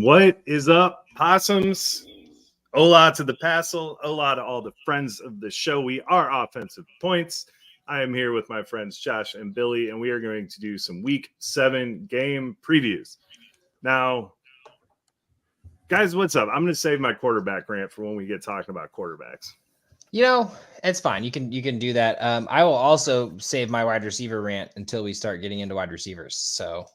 What is up, possums? Hola to the Passel. Hola to all the friends of the show. We are Offensive Points. I am here with my friends Josh and Billy, and we are going to do some Week 7 game previews. Now, guys, what's up? I'm going to save my quarterback rant for when we get talking about quarterbacks. You know, it's fine. You can do that. I will also save my wide receiver rant until we start getting into wide receivers. So,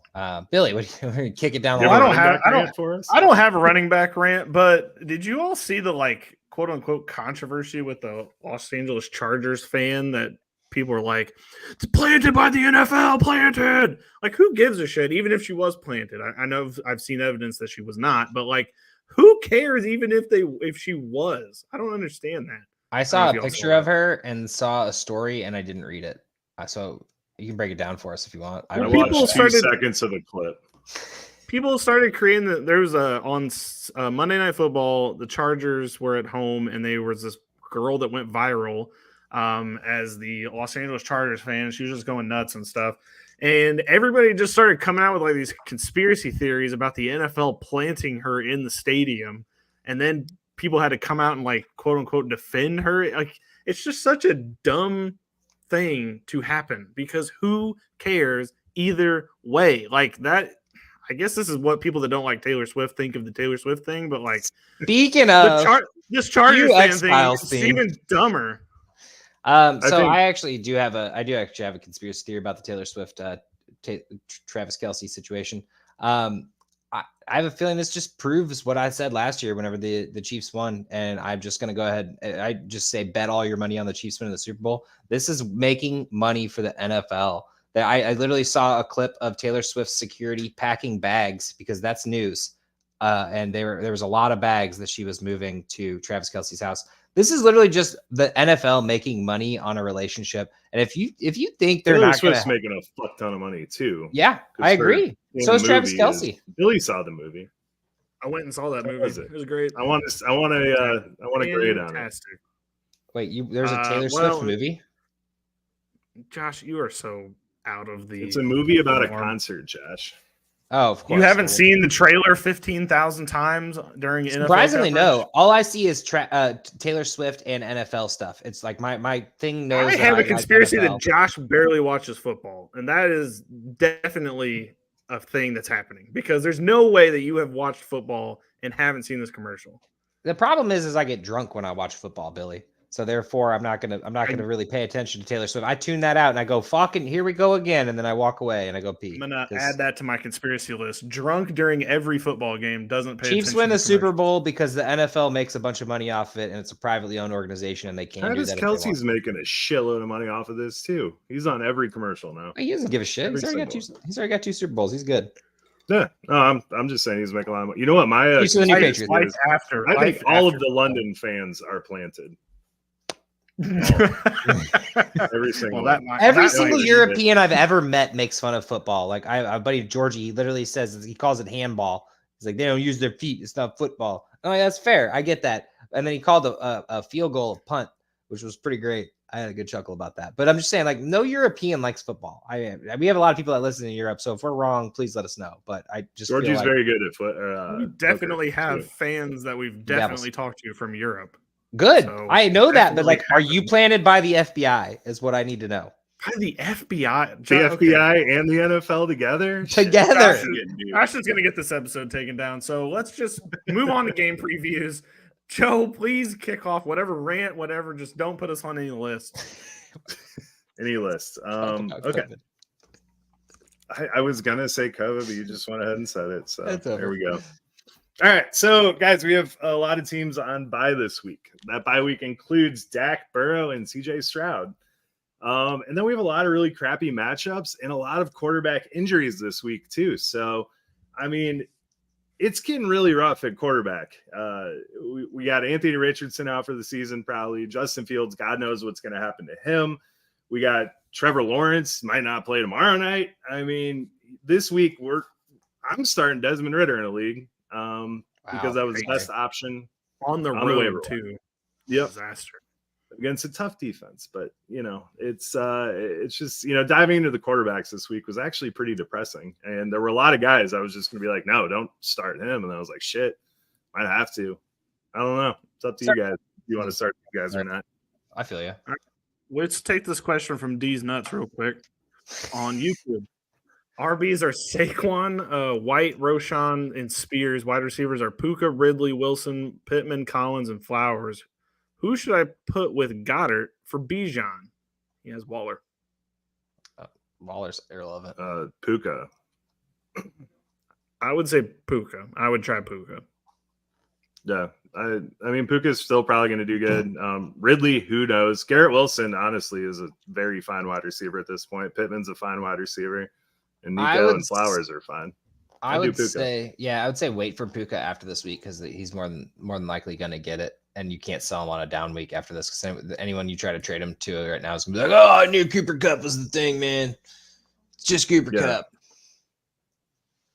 Billy, what do you kick it down the line? I don't have a running back rant, but did you all see the quote unquote controversy with the Los Angeles Chargers fan that people were like, it's planted by the NFL, planted? Like, who gives a shit? Even if she was planted, I know I've seen evidence that she was not, but who cares? Even if she was, I don't understand that. I saw a picture of her and saw a story, and I didn't read it. So you can break it down for us if you want. I watched 2 seconds of the clip. People started creating there was on Monday Night Football, the Chargers were at home, and there was this girl that went viral as the Los Angeles Chargers fan. She was just going nuts and stuff. And everybody just started coming out with these conspiracy theories about the NFL planting her in the stadium. And then people had to come out and quote unquote defend her. It's just such a dumb thing to happen because who cares either way? That, I guess this is what people that don't like Taylor Swift think of the Taylor Swift thing, but speaking of this Chargers fan thing is even dumber. I actually do have a conspiracy theory about the Taylor Swift Travis Kelce situation. I have a feeling this just proves what I said last year whenever the Chiefs won, and I'm just going to go ahead. I just say bet all your money on the Chiefs winning the Super Bowl. This is making money for the NFL. I literally saw a clip of Taylor Swift's security packing bags because that's news, and there was a lot of bags that she was moving to Travis Kelce's house. This is literally just the NFL making money on a relationship, and if you think they're Taylor not Swift's making a fuck ton of money too. Yeah, I agree. So is Travis Kelce. Billy saw the movie. I went and saw that movie. It was great. I want a grade on it. Wait, there's a Taylor Swift movie? Josh, you are so out of the. It's a movie about a concert, Josh. Oh, of course. You haven't seen the trailer 15,000 times during NFL Surprisingly, coverage? no. All I see is Taylor Swift and NFL stuff. It's like my thing knows. I have a conspiracy that Josh barely watches football, and that is definitely a thing that's happening because there's no way that you have watched football and haven't seen this commercial. The problem is I get drunk when I watch football, Billy. So therefore, I'm not gonna really pay attention to Taylor Swift. I tune that out and I go, fucking, here we go again, and then I walk away and I go pee. I'm gonna add that to my conspiracy list. Drunk during every football game doesn't pay Chiefs attention. win the Super Bowl because the NFL makes a bunch of money off of it, and it's a privately owned organization, and they can't do that. Travis Kelce's making a shitload of money off of this too. He's on every commercial now. He doesn't give a shit. He's already got 2 Super Bowls. He's good. Yeah, no, I'm just saying he's making a lot of money. You know what? My I think all of the London fans are planted. Every single European I've ever met makes fun of football. Like a buddy of Georgie, he literally says he calls it handball. He's like, they don't use their feet. It's not football. Oh, yeah, that's fair. I get that. And then he called a field goal a punt, which was pretty great. I had a good chuckle about that. But I'm just saying, no European likes football. We have a lot of people that listen in Europe, so if we're wrong, please let us know. But I just Georgie's very good at we definitely have fans that we've definitely talked to from Europe. Good. So I know that, but are you planted by the FBI is what I need to know. By the FBI? The FBI and the NFL together? Together. Josh is going to get this episode taken down. So let's just move on to game previews. Joe, please kick off whatever rant, whatever. Just don't put us on any list. Any list. Okay. I was going to say COVID, but you just went ahead and said it. So there we go. All right, so guys, we have a lot of teams on bye this week. That bye week includes Dak, Burrow, and CJ Stroud. And then we have a lot of really crappy matchups and a lot of quarterback injuries this week too. So, I mean, it's getting really rough at quarterback. We got Anthony Richardson out for the season probably. Justin Fields, God knows what's going to happen to him. We got Trevor Lawrence, might not play tomorrow night. I mean, this week I'm starting Desmond Ridder in a league. Because that was the best option on the road too. Yep. Disaster. against a tough defense. But, it's just, diving into the quarterbacks this week was actually pretty depressing. And there were a lot of guys I was just going to be like, no, don't start him. And I was like, shit, might have to. I don't know. It's up to you guys. If you want to start you guys or not. I feel you. Right. Let's take this question from D's Nuts real quick on YouTube. RBs are Saquon, White, Roschon, and Spears. Wide receivers are Puka, Ridley, Wilson, Pittman, Collins, and Flowers. Who should I put with Goddard for Bijan? He has Waller. Waller's irrelevant. Puka. I would say Puka. I would try Puka. Yeah. I mean, Puka's still probably going to do good. Ridley, who knows? Garrett Wilson, honestly, is a very fine wide receiver at this point. Pittman's a fine wide receiver. And Nico and Flowers are fine. I would say wait for Puka after this week because he's more than likely going to get it. And you can't sell him on a down week after this because anyone you try to trade him to right now is going to be like, oh, I knew Cooper Kupp was the thing, man. It's just Cooper Kupp.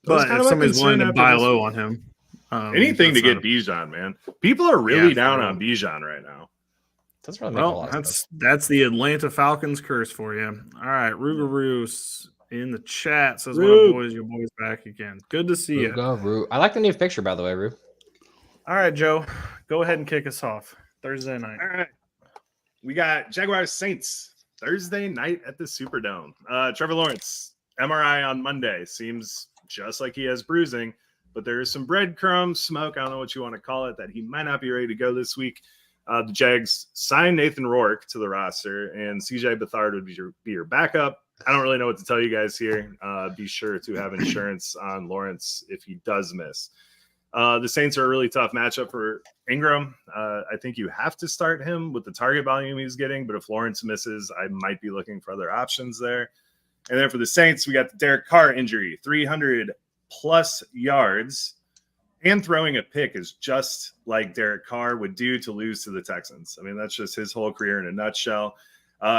But if somebody's willing to buy low on him. Anything to get Bijan, man. People are really down on Bijan right now. Doesn't really make a lot of sense. That's the Atlanta Falcons curse for you. All right, Rugaroos in the chat says, "What up, boys? Your boys back again. Good to see you." I like the new picture, by the way, Rue. All right, Joe, go ahead and kick us off. Thursday night. All right, we got Jaguars Saints Thursday night at the Superdome. Trevor Lawrence MRI on Monday, seems just like he has bruising. But there is some breadcrumbs, smoke, I don't know what you want to call it, that he might not be ready to go this week. The Jags signed Nathan Rourke to the roster, and CJ Beathard would be your backup. I don't really know what to tell you guys here. Be sure to have insurance on Lawrence if he does miss. The Saints are a really tough matchup for Ingram. I think you have to start him with the target volume he's getting, but if Lawrence misses, I might be looking for other options there. And then for the Saints, we got the Derek Carr injury, 300+ yards and throwing a pick is just like Derek Carr would do to lose to the Texans. I mean, that's just his whole career in a nutshell.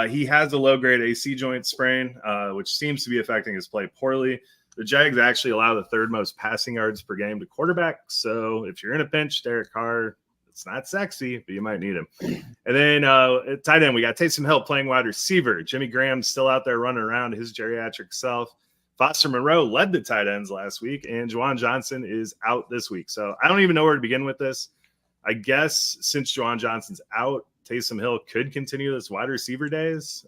He has a low-grade AC joint sprain, which seems to be affecting his play poorly. The Jags actually allow the third most passing yards per game to quarterbacks. So if you're in a pinch, Derek Carr, it's not sexy, but you might need him. And then at tight end, we got Taysom Hill playing wide receiver. Jimmy Graham's still out there running around his geriatric self. Foster Monroe led the tight ends last week, and Juwan Johnson is out this week. So I don't even know where to begin with this. I guess since Juwan Johnson's out, Taysom Hill could continue this wide receiver days.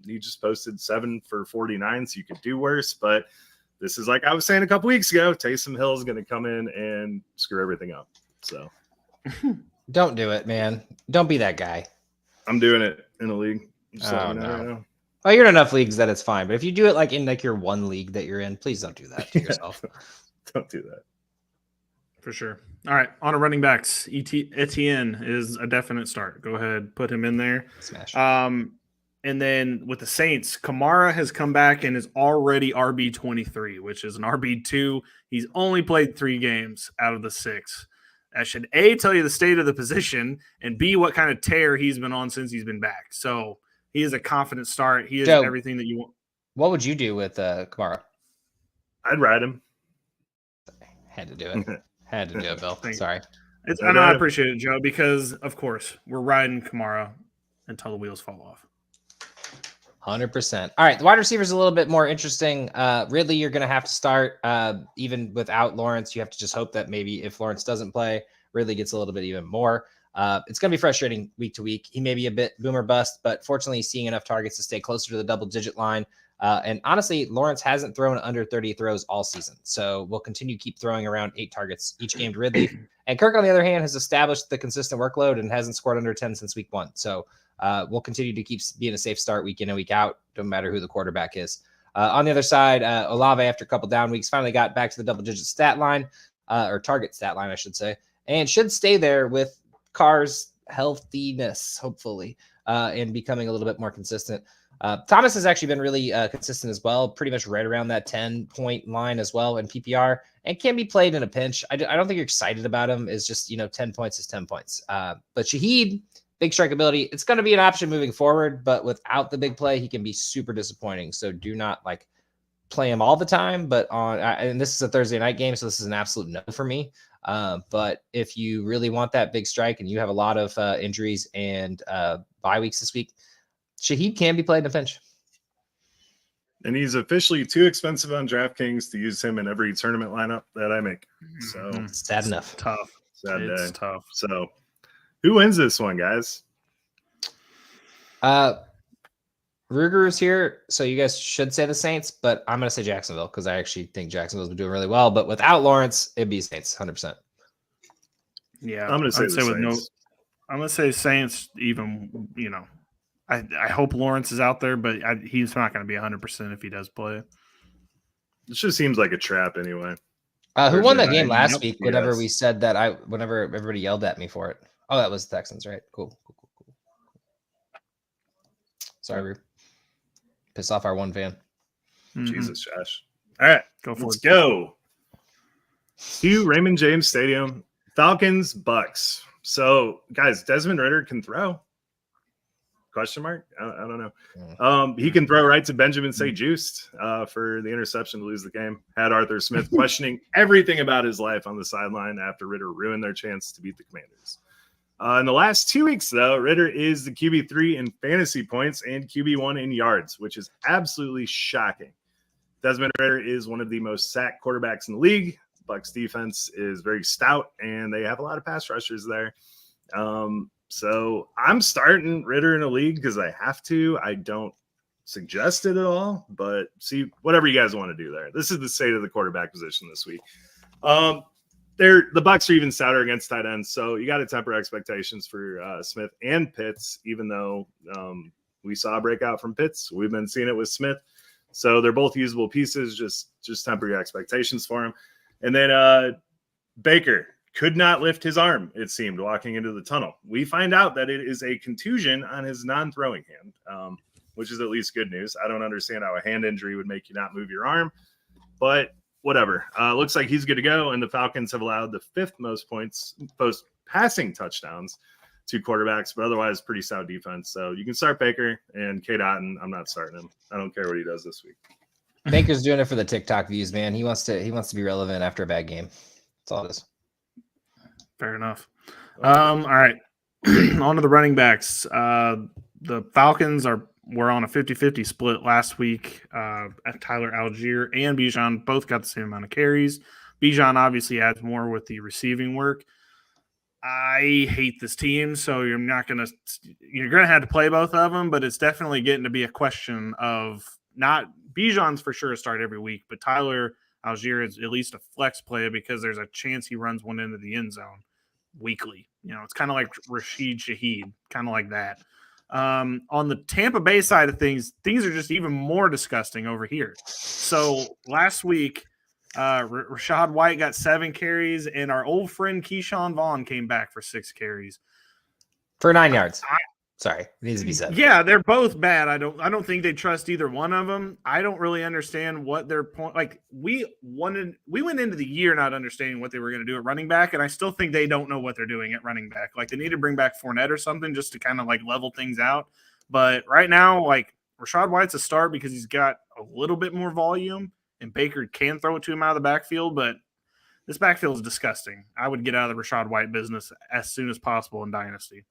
He just posted 7 for 49, so you could do worse. But this is like I was saying a couple weeks ago, Taysom Hill is going to come in and screw everything up. So don't do it, man. Don't be that guy. I'm doing it in a league. Oh, no. Oh, you're in enough leagues that it's fine. But if you do it like in like your one league that you're in, please don't do that to yourself. Don't do that. For sure. All right. On to running backs. Etienne is a definite start. Go ahead. Put him in there. Smash. And then with the Saints, Kamara has come back and is already RB23, which is an RB2. He's only played 3 games out of the 6. That should A, tell you the state of the position, and B, what kind of tear he's been on since he's been back. So he is a confident start. He is Joe, everything that you want. What would you do with Kamara? I'd ride him. Had to do it. Had to do it, Bill. Sorry. I know I appreciate it, Joe, because, of course, we're riding Kamara until the wheels fall off. 100%. All right, the wide receiver is a little bit more interesting. Ridley, you're going to have to start. Even without Lawrence, you have to just hope that maybe if Lawrence doesn't play, Ridley gets a little bit even more. It's going to be frustrating week to week. He may be a bit boomer bust, but fortunately, he's seeing enough targets to stay closer to the double-digit line. And honestly, Lawrence hasn't thrown under 30 throws all season. So we'll continue to keep throwing around 8 targets each game to Ridley. And Kirk, on the other hand, has established the consistent workload and hasn't scored under 10 since week 1. So we'll continue to keep being a safe start week in and week out, no matter who the quarterback is. On the other side, Olave, after a couple down weeks, finally got back to the double-digit stat line, or target stat line, I should say, and should stay there with Carr's healthiness, hopefully, and becoming a little bit more consistent. Thomas has actually been really consistent as well, pretty much right around that 10-point line as well in PPR, and can be played in a pinch. I don't think you're excited about him. It's just, 10 points is 10 points. But Shaheed, big strike ability. It's going to be an option moving forward, but without the big play, he can be super disappointing. So do not play him all the time, but and this is a Thursday night game, so this is an absolute no for me. But if you really want that big strike and you have a lot of injuries and bye weeks this week, Shaheed can be played in a pinch. And he's officially too expensive on DraftKings to use him in every tournament lineup that I make. So sad enough. Tough. Sad it's day. Tough. So who wins this one, guys? Ruger is here, so you guys should say the Saints, but I'm going to say Jacksonville because I actually think Jacksonville's been doing really well. But without Lawrence, it'd be Saints, 100%. Yeah, I'm going to say the Saints. I'm going to say Saints. Even I hope Lawrence is out there, but he's not going to be 100% if he does play. It just seems like a trap anyway. Who won that game last week? Whenever we said that, whenever everybody yelled at me for it. Oh, that was the Texans, right? Cool. Sorry, Rube. Piss off our one fan. Jesus, Josh. All right, let's go to Raymond James Stadium. Falcons, Bucks. So, guys, Desmond Ridder can throw. Question mark? I don't know. He can throw right to Benjamin St-Juste for the interception to lose the game. Had Arthur Smith questioning everything about his life on the sideline after Ridder ruined their chance to beat the Commanders. In the last 2 weeks, though, Ridder is the QB3 in fantasy points and QB1 in yards, which is absolutely shocking. Desmond Ridder is one of the most sacked quarterbacks in the league. Bucs defense is very stout, and they have a lot of pass rushers there. So I'm starting Ridder in a league because I have to. I don't suggest it at all, but see, whatever you guys want to do there. This is the state of the quarterback position this week. The Bucs are even stouter against tight ends, so you got to temper expectations for Smith and Pitts, even though we saw a breakout from Pitts. We've been seeing it with Smith. So they're both usable pieces. Just temper your expectations for him. And then Baker could not lift his arm, it seemed, walking into the tunnel. We find out that it is a contusion on his non-throwing hand, which is at least good news. I don't understand how a hand injury would make you not move your arm, but whatever. Looks like he's good to go, and the Falcons have allowed the 5th most points, post passing touchdowns to quarterbacks, but otherwise pretty stout defense. So you can start Baker, and K. Dotton, I'm not starting him. I don't care what he does this week. Baker's doing it for the TikTok views, man. He wants to be relevant after a bad game. That's all it is. Fair enough. All right. On to the running backs. The Falcons were on a 50-50 split last week. Tyler Algier and Bijan both got the same amount of carries. Bijan obviously adds more with the receiving work. I hate this team, so you're going to have to play both of them, but it's definitely getting to be a question of not Bijan's for sure to start every week, but Tyler Algier is at least a flex play because there's a chance he runs one into the end zone weekly. It's kind of like Rashid Shaheed, kind of like that. On the Tampa Bay side of things are just even more disgusting over here. So last week, Rachaad White got 7 carries, and our old friend Keyshawn Vaughn came back for 6 carries. For 9 yards. Sorry, it needs to be said. Yeah, they're both bad. I don't think they trust either one of them. I don't really understand what their point. Like we went into the year not understanding what they were going to do at running back, and I still think they don't know what they're doing at running back. Like they need to bring back Fournette or something just to kind of like level things out. But right now, like Rachaad White's a start because he's got a little bit more volume, and Baker can throw it to him out of the backfield. But this backfield is disgusting. I would get out of the Rachaad White business as soon as possible in Dynasty.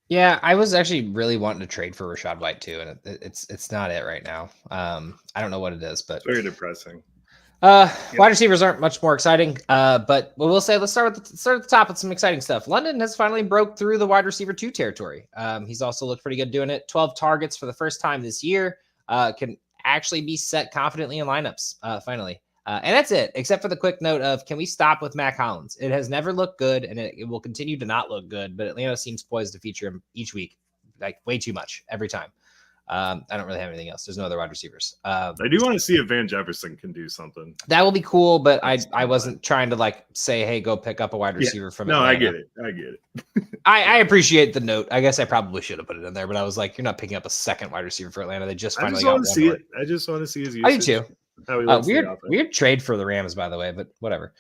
Yeah, I was actually really wanting to trade for Rachaad White too, and it's not it right now. I don't know what it is, but it's very depressing. Wide receivers aren't much more exciting, but we'll say let's start at the top with some exciting stuff. London has finally broke through the wide receiver 2 territory. He's also looked pretty good doing it. 12 targets for the first time this year. Can actually be set confidently in lineups finally. And that's it, except for the quick note of, can we stop with Mac Hollins? It has never looked good, and it will continue to not look good, but Atlanta seems poised to feature him each week, like way too much every time. I don't really have anything else. There's no other wide receivers. I do want to see if Van Jefferson can do something. That will be cool, but I wasn't trying to like say, hey, go pick up a wide receiver from Atlanta. I get it. I appreciate the note. I guess I probably should have put it in there, but I was like, you're not picking up a second wide receiver for Atlanta. They just finally got one. I just want to see his usage. I do too. Weird trade for the Rams, by the way, but whatever.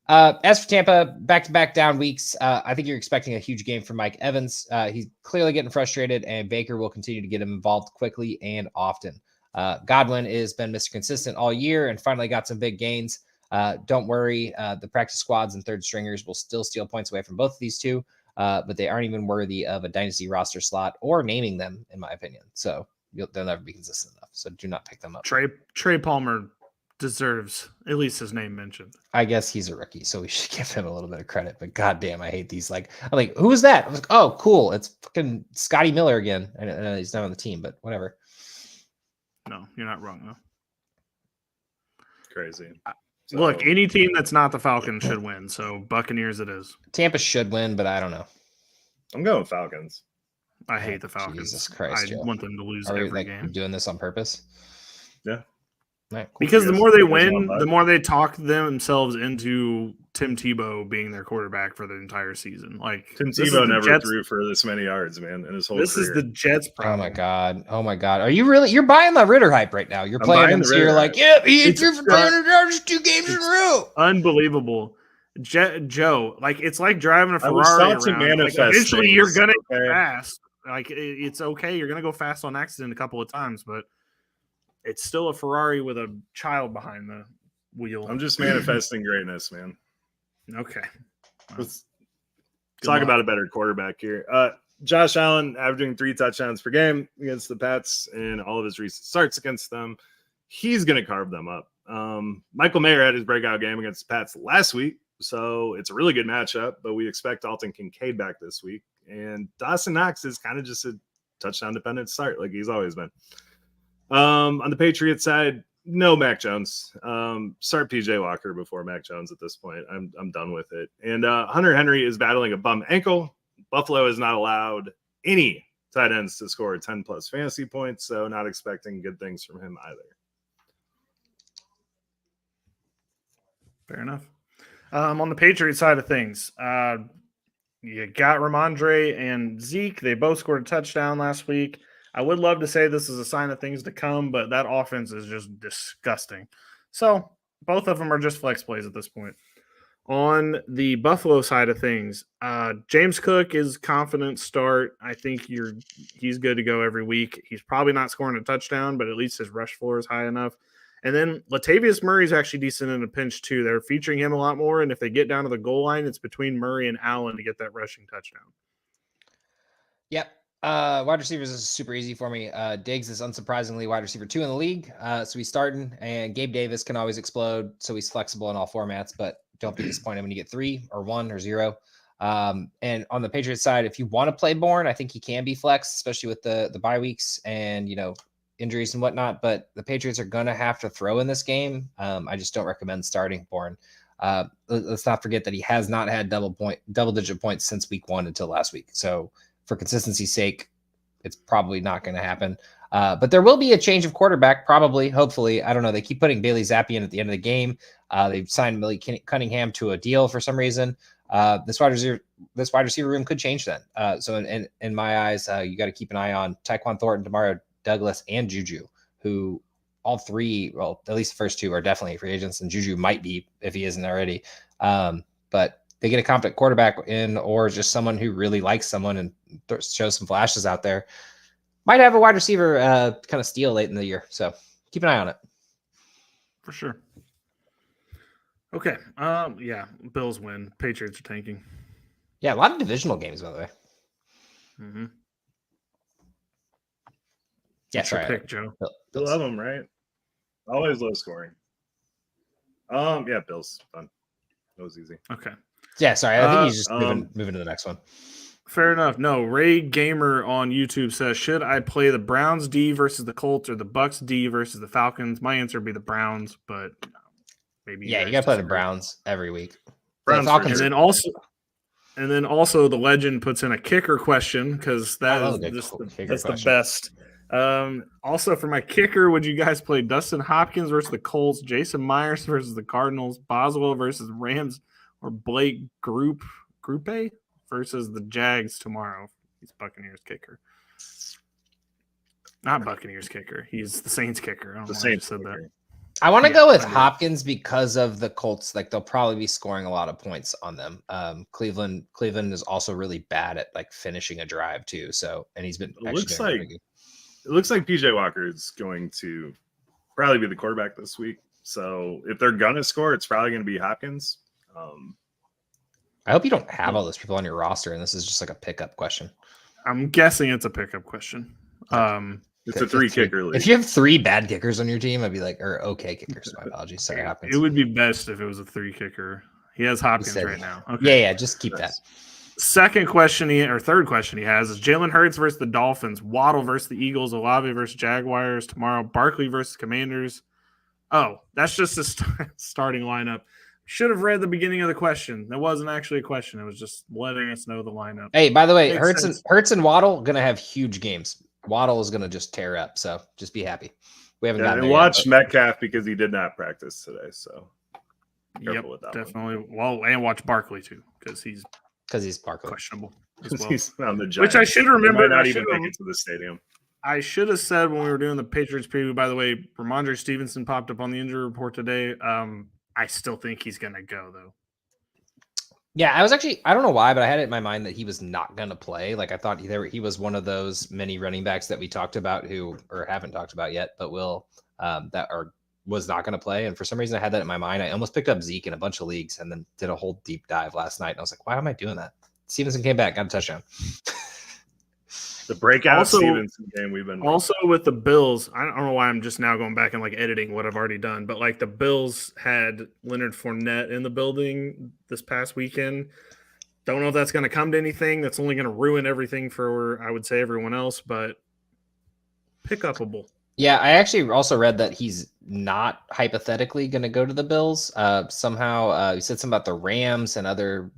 As for Tampa, back-to-back down weeks, I think you're expecting a huge game from Mike Evans. He's clearly getting frustrated, and Baker will continue to get him involved quickly and often. Godwin has been Mr. Consistent all year and finally got some big gains. Don't worry, the practice squads and third stringers will still steal points away from both of these two, but they aren't even worthy of a dynasty roster slot or naming them, in my opinion. So they'll never be consistent enough. So do not pick them up. Trey Palmer deserves at least his name mentioned. I guess he's a rookie, so we should give him a little bit of credit. But goddamn, I hate these. I'm like, who is that? I was like, oh, cool, it's fucking Scotty Miller again. I know he's not on the team, but whatever. No, you're not wrong though. Crazy. So, look, any team that's not the Falcons should win. So Buccaneers it is. Tampa should win, but I don't know. I'm going Falcons. I hate the Falcons. Jesus Christ, I want them to lose every game. Doing this on purpose? Yeah. Right, cool. Because the more they win, the more they talk themselves into Tim Tebow being their quarterback for the entire season. Like Tim Tebow never threw for this many yards, man, in his whole career. This is the Jets' problem. Oh my god! Are you really? You're buying the Ritter hype right now. You're playing him, so you're like, yeah, he threw for 300 yards 2 games in a row. Unbelievable, Joe. Like it's like driving a Ferrari around. To manifest like, eventually, things. You're gonna go fast. Like it's okay. You're gonna go fast on accident a couple of times, but it's still a Ferrari with a child behind the wheel. I'm just manifesting greatness, man. Okay. Let's talk about a better quarterback here. Josh Allen averaging 3 touchdowns per game against the Pats in all of his recent starts against them. He's going to carve them up. Michael Mayer had his breakout game against the Pats last week, so it's a really good matchup, but we expect Alton Kincaid back this week. And Dawson Knox is kind of just a touchdown-dependent start like he's always been. On the Patriots side, no Mac Jones. Start PJ Walker before Mac Jones at this point. I'm done with it. And Hunter Henry is battling a bum ankle. Buffalo has not allowed any tight ends to score 10+ fantasy points, so not expecting good things from him either. Fair enough. On the Patriots side of things, you got Ramondre and Zeke. They both scored a touchdown last week. I would love to say this is a sign of things to come, but that offense is just disgusting. So both of them are just flex plays at this point. On the Buffalo side of things, James Cook is confident start. I think he's good to go every week. He's probably not scoring a touchdown, but at least his rush floor is high enough. And then Latavius Murray's actually decent in a pinch too. They're featuring him a lot more, and if they get down to the goal line, it's between Murray and Allen to get that rushing touchdown. Yep. Wide receivers is super easy for me. Diggs is unsurprisingly wide receiver 2 in the league. So he's starting, and Gabe Davis can always explode. So he's flexible in all formats, but don't be disappointed when you get 3 or 1 or 0. And on the Patriots side, if you want to play Bourne, I think he can be flex, especially with the bye weeks and, injuries and whatnot, but the Patriots are going to have to throw in this game. I just don't recommend starting Bourne. Let's not forget that he has not had double-digit points since week 1 until last week. So for consistency's sake, it's probably not going to happen. But there will be a change of quarterback, probably, hopefully. I don't know. They keep putting Bailey Zappi in at the end of the game. They've signed Millie Cunningham to a deal for some reason. This wide receiver room could change then. So in my eyes, you got to keep an eye on Tyquan Thornton, Demario Douglas, and Juju, who all 3, well, at least the first 2 are definitely free agents, and Juju might be if he isn't already. But they get a competent quarterback in, or just someone who really likes someone and shows some flashes out there, might have a wide receiver kind of steal late in the year. So keep an eye on it. For sure. Okay. Yeah, Bills win. Patriots are tanking. Yeah, a lot of divisional games, by the way. Mm-hmm. Yeah, sorry. Pick, Joe. You love them, right? Always low scoring. Yeah, Bills. Fun. That was easy. Okay. Yeah, sorry. I think he's just moving to the next one. Fair enough. No, Ray Gamer on YouTube says, should I play the Browns D versus the Colts or the Bucks D versus the Falcons? My answer would be the Browns, but maybe. Yeah, you got to play the Browns every week. Browns, Falcons. And then also the legend puts in a kicker question because that's the best. Also for my kicker, would you guys play Dustin Hopkins versus the Colts, Jason Myers versus the Cardinals, Boswell versus Rams, or Blake Groupe versus the Jags tomorrow? He's Buccaneers kicker. Not Buccaneers kicker. He's the Saints kicker. I don't know why I said that. I want to go with Hopkins because of the Colts. Like they'll probably be scoring a lot of points on them. Cleveland is also really bad at like finishing a drive too. So, and he's been. It looks like it looks like PJ Walker is going to probably be the quarterback this week. So if they're gonna score, it's probably going to be Hopkins. I hope you don't have all those people on your roster, and this is just like a pickup question. I'm guessing it's a pickup question. It's a 3-kicker league. If you have 3 bad kickers on your team, I'd be like, or okay kickers. My apologies. Sorry, Hopkins. It would be best if it was a 3-kicker. He has Hopkins right now. Okay. Yeah, just keep that. Third question he has is Jalen Hurts versus the Dolphins, Waddle versus the Eagles, Olave versus Jaguars tomorrow, Barkley versus Commanders. Oh, that's just a starting lineup. Should have read the beginning of the question. That wasn't actually a question. It was just letting us know the lineup. Hey, by the way, Hurts and Waddle going to have huge games. Waddle is going to just tear up, so just be happy. We haven't gotten there watch Metcalf because he did not practice today, so yep, definitely. One. Well, and watch Barkley too because he's Barkley questionable as well. He's on the Giants. Which I should remember. Not even make it to the stadium. I should have said when we were doing the Patriots preview. By the way, Ramondre Stevenson popped up on the injury report today. I still think he's going to go though. Yeah, I don't know why, but I had it in my mind that he was not going to play. Like I thought he was one of those many running backs that we talked about or haven't talked about yet, but was not going to play. And for some reason I had that in my mind. I almost picked up Zeke in a bunch of leagues and then did a whole deep dive last night. And I was like, why am I doing that? Stevenson came back, got a touchdown. The breakout Stevenson game we've been also with the Bills. I don't know why I'm just now going back and like editing what I've already done, but like the Bills had Leonard Fournette in the building this past weekend. Don't know if that's going to come to anything. That's only going to ruin everything for, I would say, everyone else, but pick upable. Yeah, I actually also read that he's not hypothetically going to go to the Bills. Somehow he said something about the Rams and other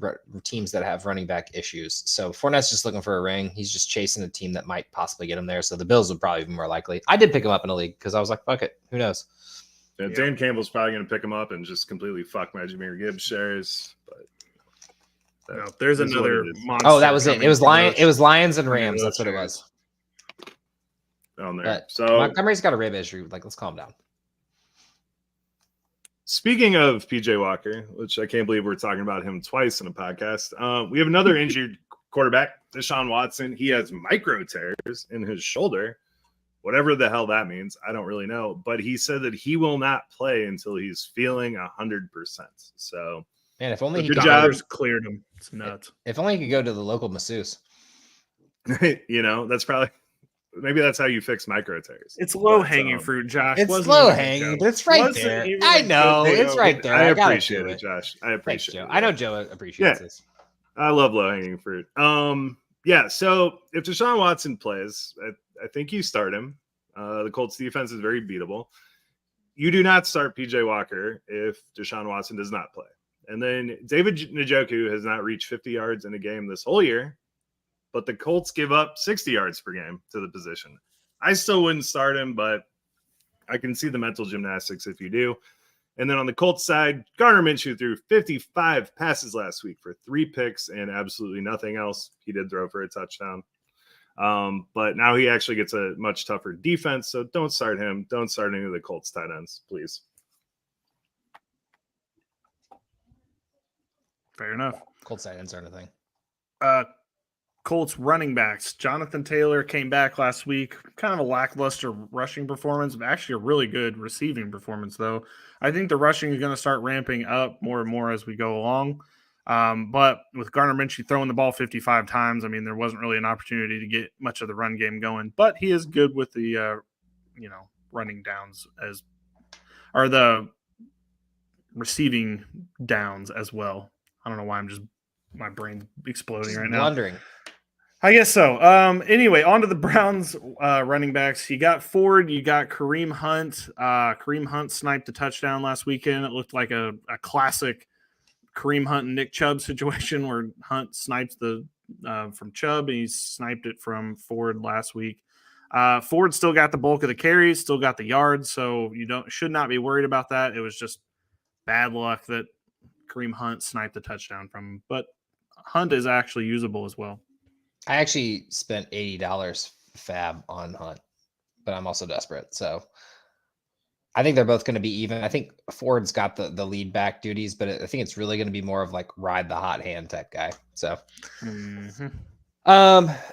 teams that have running back issues. So Fournette's just looking for a ring. He's just chasing a team that might possibly get him there. So the Bills would probably be more likely. I did pick him up in a league because I was like, fuck it. Who knows? Yeah, Dan Campbell's probably going to pick him up and just completely fuck my Jameer Gibbs shares. But no, there's another monster. Oh, that was it. It was Lions and Rams. That's what it was. On there. But so Montgomery's got a rib issue. Like, let's calm down. Speaking of PJ Walker, which I can't believe we're talking about him twice in a podcast, we have another injured quarterback, Deshaun Watson. He has micro tears in his shoulder, whatever the hell that means. I don't really know, but he said that he will not play until he's feeling 100%. So, man, if only cleared him. It's nuts. If only he could go to the local masseuse. That's probably. Maybe that's how you fix micro tears. It's low hanging fruit, Josh. It's low hanging, but it's right there. I know it's right there. I appreciate it, Josh. I appreciate it. I know Joe appreciates this. I love low hanging fruit. Yeah. So if Deshaun Watson plays, I think you start him. The Colts defense is very beatable. You do not start PJ Walker if Deshaun Watson does not play. And then David Njoku has not reached 50 yards in a game this whole year. But the Colts give up 60 yards per game to the position. I still wouldn't start him, but I can see the mental gymnastics if you do. And then on the Colts side, Gardner Minshew threw 55 passes last week for 3 picks and absolutely nothing else. He did throw for a touchdown. But now he actually gets a much tougher defense, so don't start him. Don't start any of the Colts tight ends, please. Fair enough. Colts tight ends aren't a thing. Colts running backs. Jonathan Taylor came back last week. Kind of a lackluster rushing performance, but actually a really good receiving performance, though. I think the rushing is going to start ramping up more and more as we go along. But with Gardner Minshew throwing the ball 55 times, I mean, there wasn't really an opportunity to get much of the run game going. But he is good with the, running downs or the receiving downs as well. I don't know why my brain's exploding right now. Wondering. I guess so. Anyway, on to the Browns running backs. You got Ford, you got Kareem Hunt. Kareem Hunt sniped a touchdown last weekend. It looked like a classic Kareem Hunt and Nick Chubb situation where Hunt snipes from Chubb and he sniped it from Ford last week. Ford still got the bulk of the carries, still got the yards, so should not be worried about that. It was just bad luck that Kareem Hunt sniped the touchdown from him. But Hunt is actually usable as well. I actually spent $80 fab on Hunt, but I'm also desperate. So I think they're both going to be even. I think Ford's got the lead back duties, but I think it's really going to be more of like ride the hot hand type guy. So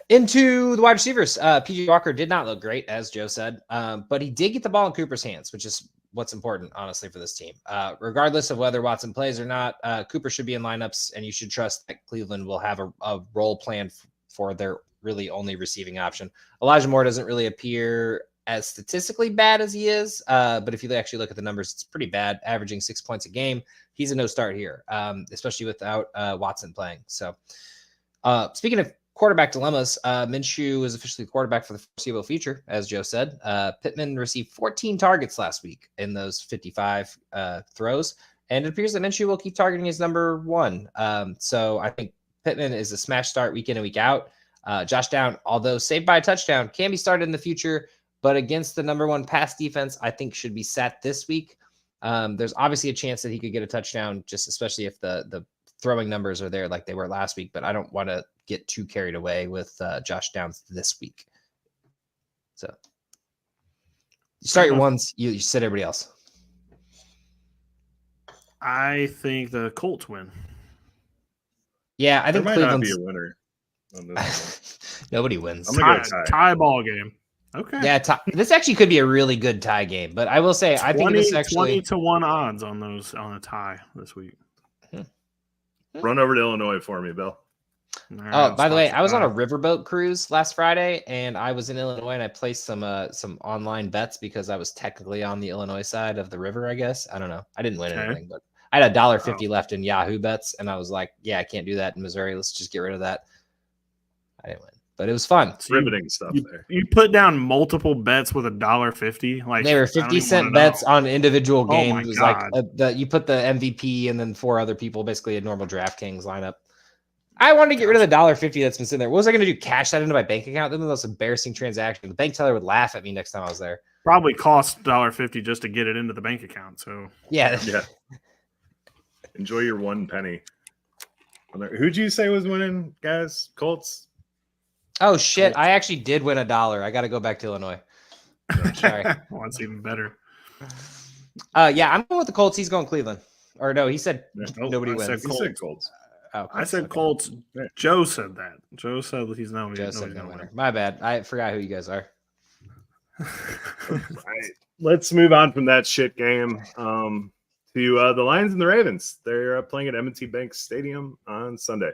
Into the wide receivers. PJ Walker did not look great, as Joe said, but he did get the ball in Cooper's hands, which is what's important, honestly, for this team. Regardless of whether Watson plays or not, Cooper should be in lineups, and you should trust that Cleveland will have a role plan for their really only receiving option. Elijah Moore doesn't really appear as statistically bad as he is, but if you actually look at the numbers, it's pretty bad, averaging 6 points a game. He's a no start here, especially without Watson playing. So speaking of quarterback dilemmas, Minshew is officially quarterback for the foreseeable future, as Joe said. Pittman received 14 targets last week in those 55 throws, and it appears that Minshew will keep targeting his number one. So I think Pittman is a smash start week in and week out. Josh Down, although saved by a touchdown, can be started in the future, but against the number one pass defense, I think should be sat this week. There's obviously a chance that he could get a touchdown, just especially if the throwing numbers are there like they were last week, but I don't want to get too carried away with Josh Downs this week. So you start your ones, you sit everybody else. I think the Colts win. Yeah, I think Cleveland's not be a winner on this. Nobody wins. I'm gonna go tie ball game. Okay. Yeah, this actually could be a really good tie game, but I will say I think this actually 20-1 odds on a tie this week. Run over to Illinois for me, Bill. Right, by the way, I was on a riverboat cruise last Friday, and I was in Illinois, and I placed some online bets because I was technically on the Illinois side of the river, I guess. I don't know. I didn't win anything, but I had $1.50 left in Yahoo bets, and I was like, yeah, I can't do that in Missouri. Let's just get rid of that. I didn't win, but it was fun. It's riveting stuff there. You put down multiple bets with $1.50. Like they were 50-cent bets on individual games. It was like you put the MVP and then 4 other people, basically a normal DraftKings lineup. I wanted to get rid of the $1.50 that's been sitting there. What was I going to do? Cash that into my bank account? That was the most embarrassing transaction. The bank teller would laugh at me next time I was there. Probably cost $1.50 just to get it into the bank account. So yeah. Enjoy your 1 penny. Who'd you say was winning, guys? Colts? Oh shit! I actually did win $1. I got to go back to Illinois. Sorry. Well, that's even better. Yeah, I'm going with the Colts. He's going Cleveland. Or no, he said nobody wins. He said Colts. Oh, I said Colts. Joe said that. Joe said that he's not winner. My bad. I forgot who you guys are. Right. Let's move on from that shit game to the Lions and the Ravens. They're playing at M&T Bank Stadium on Sunday.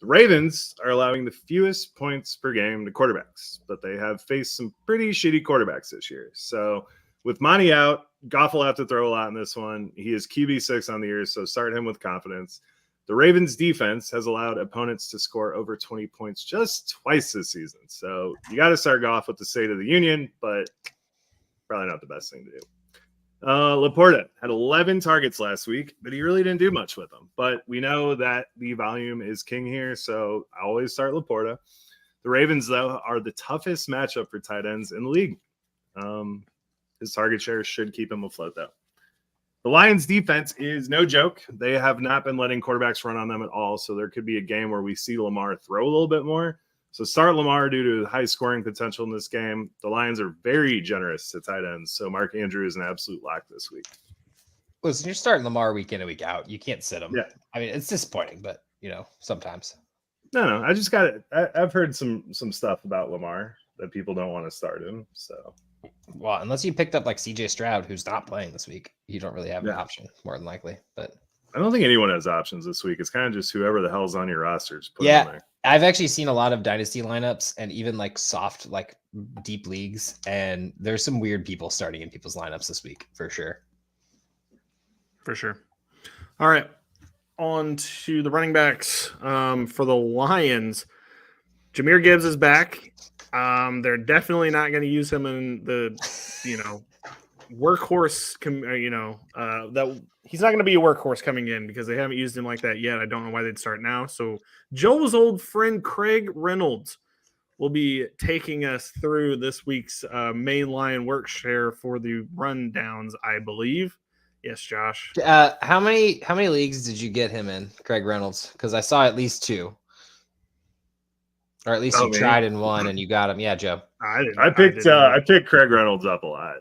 The Ravens are allowing the fewest points per game to quarterbacks, but they have faced some pretty shitty quarterbacks this year. So with Monty out, Goff will have to throw a lot in this one. He is QB6 on the year, so start him with confidence. The Ravens defense has allowed opponents to score over 20 points just twice this season. So you got to start Goff with the State of the Union, but probably not the best thing to do. Laporta had 11 targets last week, but he really didn't do much with them. But we know that the volume is king here, so I always start Laporta. The Ravens, though, are the toughest matchup for tight ends in the league. His target share should keep him afloat, though. The Lions defense is no joke. They have not been letting quarterbacks run on them at all. So there could be a game where we see Lamar throw a little bit more. So start Lamar due to the high scoring potential in this game. The Lions are very generous to tight ends. So Mark Andrews is an absolute lock this week. Listen, you're starting Lamar week in and week out. You can't sit him. Yeah. I mean, it's disappointing, but sometimes. No. I just got it. I've heard some stuff about Lamar that people don't want to start him. So. Well, unless you picked up like CJ Stroud, who's not playing this week, you don't really have an option, more than likely. But I don't think anyone has options this week. It's kind of just whoever the hell's on your rosters. Yeah, I've actually seen a lot of dynasty lineups and even like soft, like deep leagues, and there's some weird people starting in people's lineups this week for sure. For sure. All right, on to the running backs. For the Lions, Jahmyr Gibbs is back. They're definitely not going to use him in the, workhorse. That he's not going to be a workhorse coming in because they haven't used him like that yet. I don't know why they'd start now. So Joel's old friend Craig Reynolds will be taking us through this week's main line work share for the rundowns, I believe. Yes, Josh. How many leagues did you get him in, Craig Reynolds? Because I saw at least 2. Or at least you tried in one and you got him. Yeah, Joe. I picked Craig Reynolds up a lot.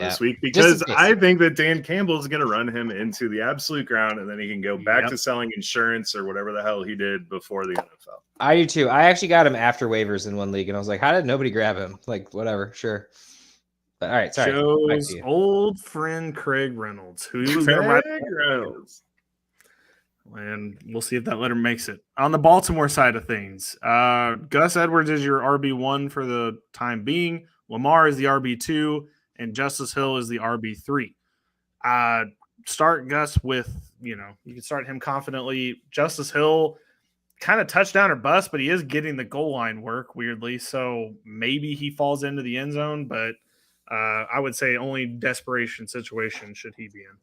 this week, because I think that Dan Campbell is going to run him into the absolute ground, and then he can go back to selling insurance or whatever the hell he did before the NFL. I do too. I actually got him after waivers in one league, and I was like, how did nobody grab him? Like, whatever, sure. But all right, sorry. Joe's old friend Craig Reynolds, who he was going to ride. And we'll see if that letter makes it. On the Baltimore side of things, Gus Edwards is your RB1 for the time being. Lamar is the RB2, and Justice Hill is the RB3. Start Gus with, you can start him confidently. Justice Hill, kind of touchdown or bust, but he is getting the goal line work, weirdly. So maybe he falls into the end zone, but I would say only desperation situation should he be in.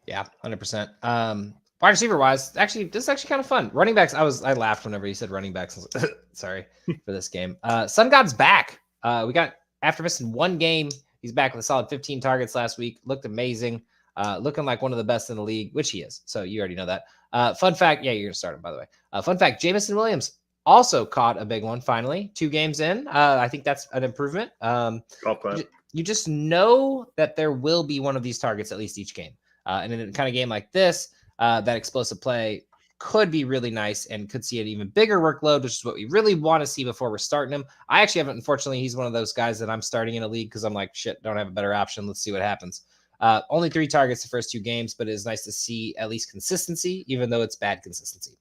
Yeah, 100%. Wide receiver wise, actually, this is actually kind of fun. Running backs, I laughed whenever you said running backs. Sorry for this game. Sun God's back. We got, after missing one game, he's back with a solid 15 targets last week. Looked amazing. Looking like one of the best in the league, which he is. So you already know that. Fun fact, you're gonna start him, by the way. Fun fact, Jameson Williams also caught a big one finally. 2 games in. I think that's an improvement. You just know that there will be one of these targets at least each game. And in a kind of game like this, that explosive play could be really nice and could see an even bigger workload, which is what we really want to see before we're starting him. I actually haven't, unfortunately, he's one of those guys that I'm starting in a league because I'm like, shit, don't have a better option. Let's see what happens. Only 3 targets the first 2 games, but it is nice to see at least consistency, even though it's bad consistency.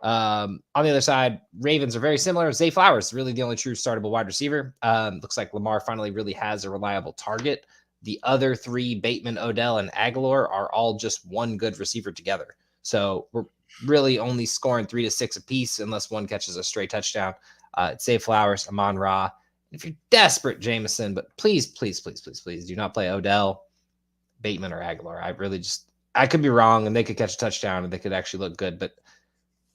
On the other side, Ravens are very similar. Zay Flowers, really the only true startable wide receiver. Looks like Lamar finally really has a reliable target. The other 3, Bateman, Odell, and Aguilar, are all just one good receiver together. So we're really only scoring 3 to 6 apiece unless one catches a stray touchdown. It's Zay Flowers, Amon-Ra. If you're desperate, Jameson, but please do not play Odell, Bateman, or Aguilar. I could be wrong, and they could catch a touchdown, and they could actually look good, but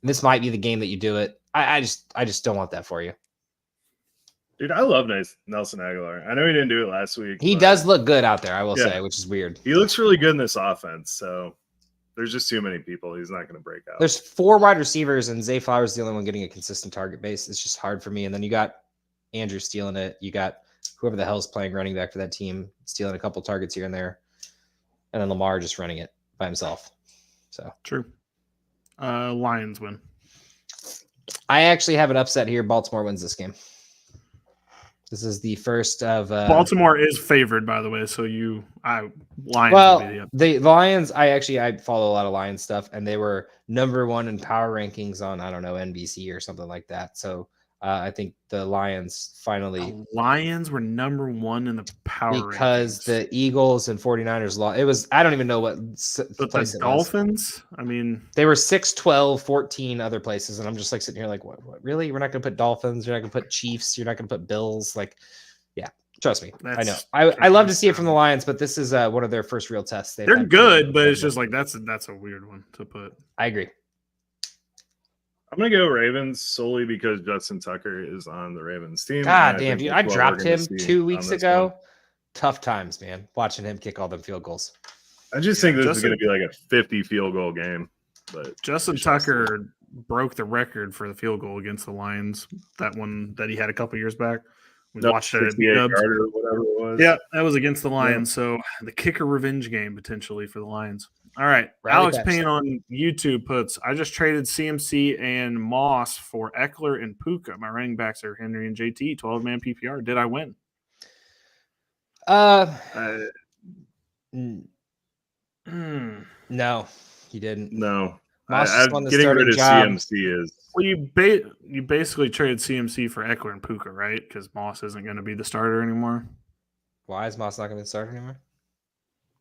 this might be the game that you do it. I just don't want that for you. Dude, I love Nelson Aguilar. I know he didn't do it last week. He does look good out there, I will say, which is weird. He looks really good in this offense, so there's just too many people. He's not going to break out. There's 4 wide receivers, and Zay Flowers is the only one getting a consistent target base. It's just hard for me. And then you got Andrew stealing it. You got whoever the hell's playing running back for that team stealing a couple targets here and there. And then Lamar just running it by himself. So true. Lions win. I actually have an upset here. Baltimore wins this game. This is the first of Baltimore is favored, by the way. So Lions. Well, the Lions. I follow a lot of Lions stuff, and they were number 1 in power rankings on NBC or something like that. So I think the Lions finally. The Lions were number 1 in the power because rankings. The Eagles and 49ers lost. It was, I don't even know what but place the Dolphins. I mean, they were 6, 12, 14 other places, and I'm just like sitting here like, what really? We're not going to put Dolphins. You're not going to put Chiefs. You're not going to put Bills. Like, yeah, trust me. I know. I love to see it from the Lions, but this is one of their first real tests. They're good, but it's just like that's a weird one to put. I agree. I'm going to go Ravens solely because Justin Tucker is on the Ravens team. God damn, dude. I dropped him 2 weeks ago. One. Tough times, man. Watching him kick all them field goals. I just think this is going to be like a 50 field goal game. But Justin Tucker broke the record for the field goal against the Lions. That one that he had a couple years back. We watched it at or whatever it was. Yeah, that was against the Lions. Yeah. So the kicker revenge game potentially for the Lions. All right. Alex Payne on YouTube puts, I just traded CMC and Moss for Eckler and Puka. My running backs are Henry and JT, 12-man PPR. Did I win? No, he didn't. No. I'm getting rid of CMC is. Well, you basically traded CMC for Eckler and Puka, right? Because Moss isn't going to be the starter anymore. Why is Moss not going to be the starter anymore?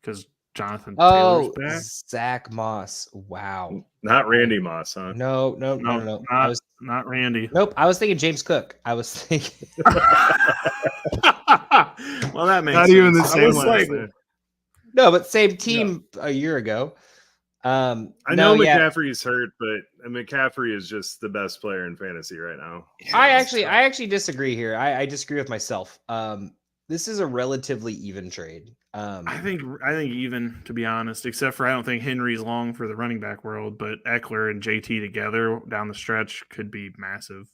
Because Jonathan Taylor's back. Zach Moss. Wow. Not Randy Moss, huh? No. Not Randy. Nope. I was thinking James Cook. I was thinking. Well, that makes not sense. even the same. No, but same team a year ago. I know McCaffrey's hurt, but McCaffrey is just the best player in fantasy right now. I actually disagree here. I disagree with myself. This is a relatively even trade. I think even, to be honest, except for I don't think Henry's long for the running back world, but Eckler and JT together down the stretch could be massive.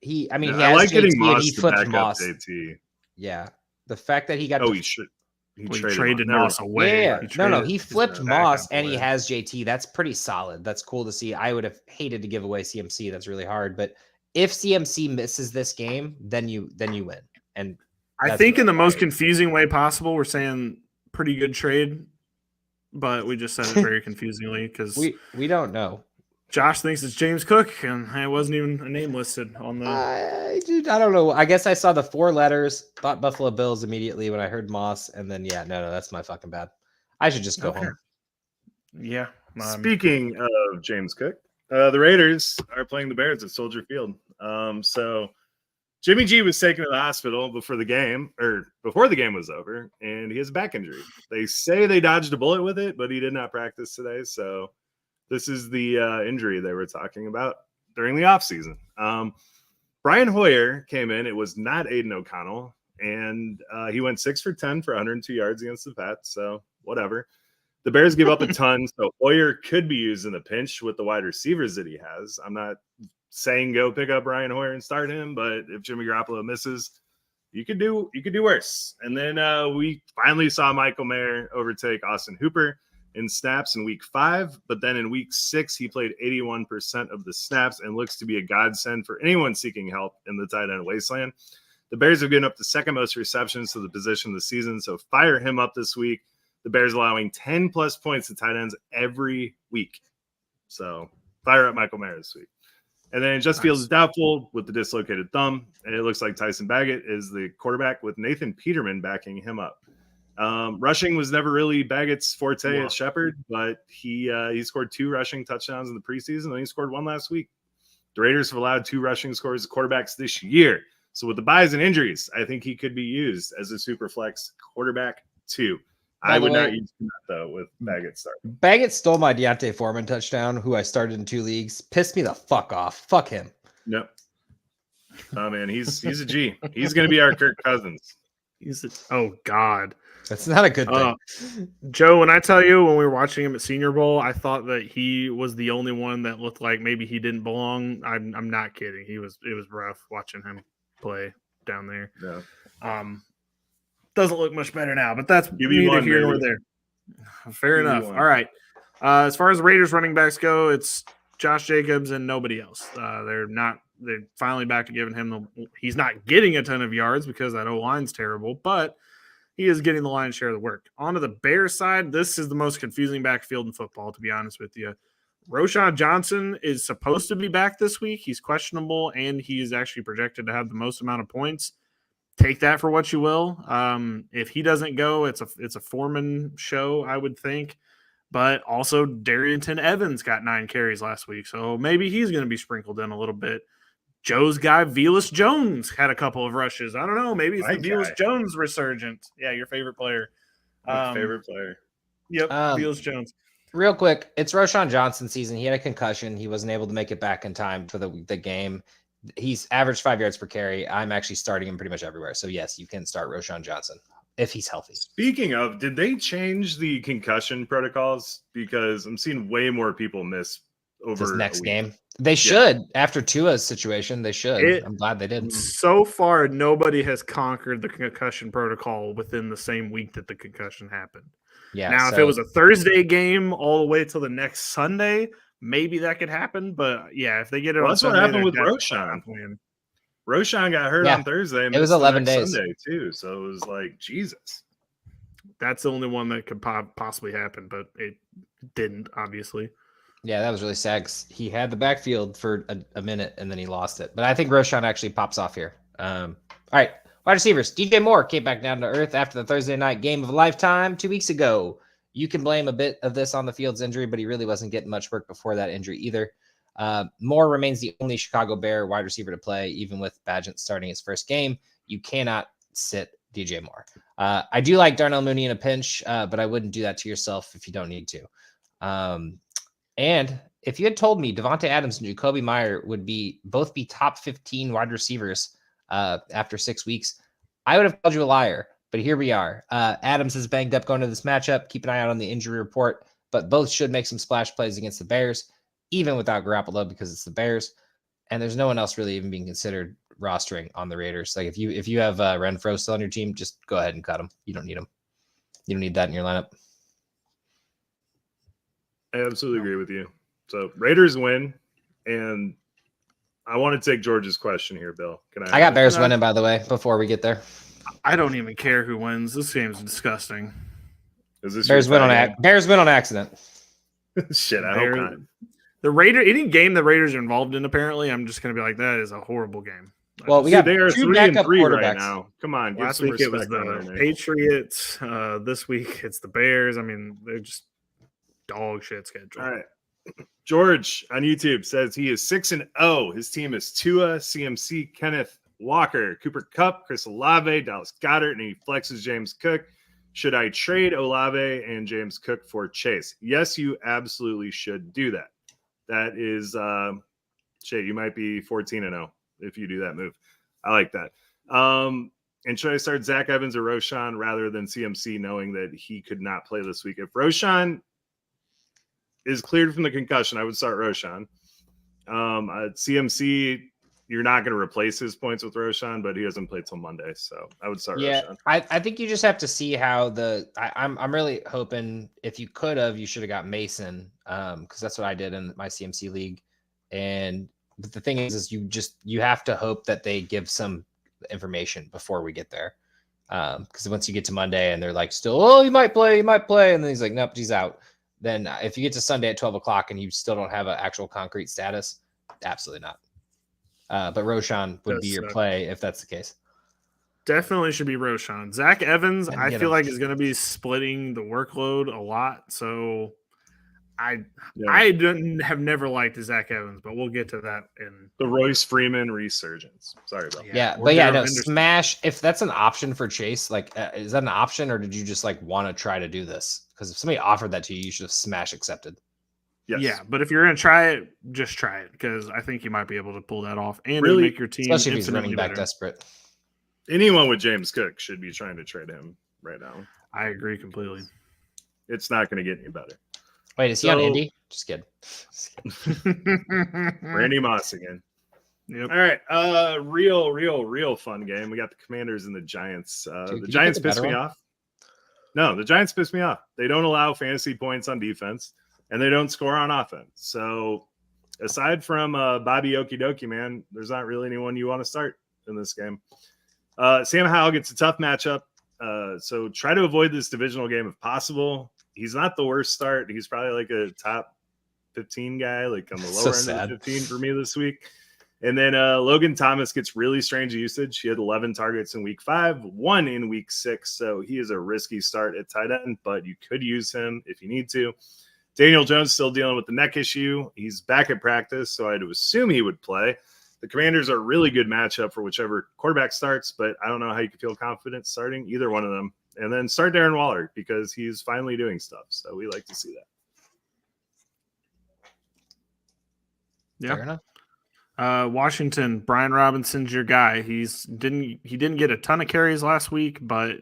I like JT, getting Moss to back up JT. Yeah. The fact that he got he should. He traded Moss away. Yeah. No, he flipped Moss and he has JT. That's pretty solid. That's cool to see. I would have hated to give away CMC. That's really hard. But if CMC misses this game, then you win. And I think in the most confusing way possible, we're saying pretty good trade, but we just said it very confusingly because we don't know. Josh thinks it's James Cook, and it wasn't even a name listed on the. I don't know. I guess I saw the 4 letters, thought Buffalo Bills immediately when I heard Moss, and then no, that's my fucking bad. I should just go home. Yeah. Speaking of James Cook, the Raiders are playing the Bears at Soldier Field. So Jimmy G was taken to the hospital before the game was over, and he has a back injury. They say they dodged a bullet with it, but he did not practice today, so. This is the injury they were talking about during the offseason. Brian Hoyer came in. It was not Aiden O'Connell. And he went 6 for 10 for 102 yards against the Pats. So whatever. The Bears give up a ton. So Hoyer could be used in a pinch with the wide receivers that he has. I'm not saying go pick up Brian Hoyer and start him. But if Jimmy Garoppolo misses, you could do worse. And then we finally saw Michael Mayer overtake Austin Hooper in snaps in week 5, but then in week 6, he played 81% of the snaps and looks to be a godsend for anyone seeking help in the tight end wasteland. The Bears have given up the second most receptions to the position this season, so fire him up this week. The Bears allowing 10-plus points to tight ends every week. So fire up Michael Mayer this week. And then Justin Fields is doubtful with the dislocated thumb, and it looks like Tyson Baggett is the quarterback with Nathan Peterman backing him up. Rushing was never really Baggett's forte at Shepherd, but he scored 2 rushing touchdowns in the preseason, and he scored 1 last week. The Raiders have allowed 2 rushing scores to quarterbacks this year. So with the buys and injuries, I think he could be used as a super flex quarterback too. I would not use him though with Baggett starting. Baggett stole my Deontay Foreman touchdown, who I started in 2 leagues. Pissed me the fuck off. Fuck him. Nope. Oh man, he's a G. He's gonna be our Kirk Cousins. Oh God. That's not a good thing. Joe, when I tell you when we were watching him at Senior Bowl, I thought that he was the only one that looked like maybe he didn't belong. I'm not kidding. It was rough watching him play down there. Yeah. Doesn't look much better now, but that's neither here nor there. Fair enough. All right. As far as the Raiders running backs go, it's Josh Jacobs and nobody else. They're finally back to giving him he's not getting a ton of yards because that O-line's terrible, but he is getting the lion's share of the work. On to the Bears side, this is the most confusing backfield in football, to be honest with you. Roschon Johnson is supposed to be back this week. He's questionable, and he is actually projected to have the most amount of points. Take that for what you will. If he doesn't go, it's a Foreman show, I would think. But also, Darrington Evans got 9 carries last week, so maybe he's going to be sprinkled in a little bit. Joe's guy, Velus Jones, had a couple of rushes. I don't know. Maybe it's the Velus Jones resurgent. Yeah, your favorite player. My favorite player. Yep, Velus Jones. Real quick, it's Roschon Johnson season. He had a concussion. He wasn't able to make it back in time for the game. He's averaged 5 yards per carry. I'm actually starting him pretty much everywhere. So, yes, you can start Roschon Johnson if he's healthy. Speaking of, did they change the concussion protocols? Because I'm seeing way more people miss over this next game. They should. After Tua's situation, they should. I'm glad they did. So far, nobody has conquered the concussion protocol within the same week that the concussion happened. Yeah. Now, if it was a Thursday game all the way till the next Sunday, maybe that could happen. But yeah, if they get it on that's Sunday, what happened with Roschon. Roschon got hurt on Thursday. It was 11 days Sunday too, so it was like Jesus. That's the only one that could possibly happen, but it didn't, obviously. Yeah, that was really sad. He had the backfield for a minute and then he lost it. But I think Roschon actually pops off here. All right, wide receivers. DJ Moore came back down to earth after the Thursday night game of a lifetime 2 weeks ago. You can blame a bit of this on the Fields injury, but he really wasn't getting much work before that injury either. Moore remains the only Chicago Bear wide receiver to play, even with Badgett starting his first game. You cannot sit DJ Moore. I do like Darnell Mooney in a pinch, but I wouldn't do that to yourself if you don't need to. And if you had told me Devontae Adams and Jacoby Meyer would both be top 15 wide receivers after 6 weeks, I would have called you a liar. But here we are. Adams is banged up going to this matchup. Keep an eye out on the injury report. But both should make some splash plays against the Bears, even without Garoppolo, because it's the Bears. And there's no one else really even being considered rostering on the Raiders. Like if you have Renfro still on your team, just go ahead and cut him. You don't need him. You don't need that in your lineup. I absolutely agree with you. So Raiders win, and I want to take George's question here, Bill. I got Bears winning, by the way, before we get there. I don't even care who wins. This game's disgusting. Is this Bears win on accident? Shit, I hope not. Any game the Raiders are involved in, apparently, I'm just going to be like, that is a horrible game. Well, we got they are 3-3 right now. Come on, last week it was the Patriots. This week it's the Bears. I mean, they're just dog shit schedule. All right. George on YouTube says he is 6-0. His team is Tua, CMC, Kenneth Walker, Cooper Kupp, Chris Olave, Dallas Goedert, and he flexes James Cook. Should I trade Olave and James Cook for Chase? Yes, you absolutely should do that. That is, Shay, you might be 14-0 if you do that move. I like that. And should I start Zach Evans or Roschon rather than CMC, knowing that he could not play this week? If Roschon is cleared from the concussion, I would start Roschon. CMC, you're not going to replace his points with Roschon, but he hasn't played till Monday, so I would start Roschon. I think you just have to see how I'm really hoping if you could have, you should have got Mason, because that's what I did in my CMC league. But the thing is you have to hope that they give some information before we get there. Because once you get to Monday and they're like still, he might play, and then he's like, nope, he's out. Then if you get to Sunday at 12 o'clock and you still don't have an actual concrete status, absolutely not. But Roschon would be your play if that's the case. Definitely should be Roschon. Zach Evans, I feel like is going to be splitting the workload a lot. So I have never liked Zach Evans, but we'll get to that in the Royce Freeman resurgence. Sorry about that. Smash. If that's an option for Chase, like, is that an option, or did you just like want to try to do this? Because if somebody offered that to you, you should have smash accepted. Yes. Yeah, but if you're going to try it, just try it, because I think you might be able to pull that off and really make your team, especially if he's running back desperate. Anyone with James Cook should be trying to trade him right now. I agree completely. It's not going to get any better. Wait, is he on Indy? Just kidding. Randy Moss again. Yep. All right. Real fun game. We got the Commanders and the Giants. The Giants pissed me off. No, the Giants pissed me off. They don't allow fantasy points on defense, and they don't score on offense. So aside from Bobby Okidoki, man, there's not really anyone you want to start in this game. Sam Howell gets a tough matchup. So try to avoid this divisional game if possible. He's not the worst start. He's probably like a top 15 guy, like on the lower end of the 15 for me this week. And then Logan Thomas gets really strange usage. He had 11 targets in week 5, 1 in week 6. So he is a risky start at tight end, but you could use him if you need to. Daniel Jones still dealing with the neck issue. He's back at practice, so I'd assume he would play. The Commanders are a really good matchup for whichever quarterback starts, but I don't know how you can feel confident starting either one of them. And then start Darren Waller because he's finally doing stuff. So we like to see that. Yeah. Fair enough. Washington, Brian Robinson's your guy. He didn't get a ton of carries last week, but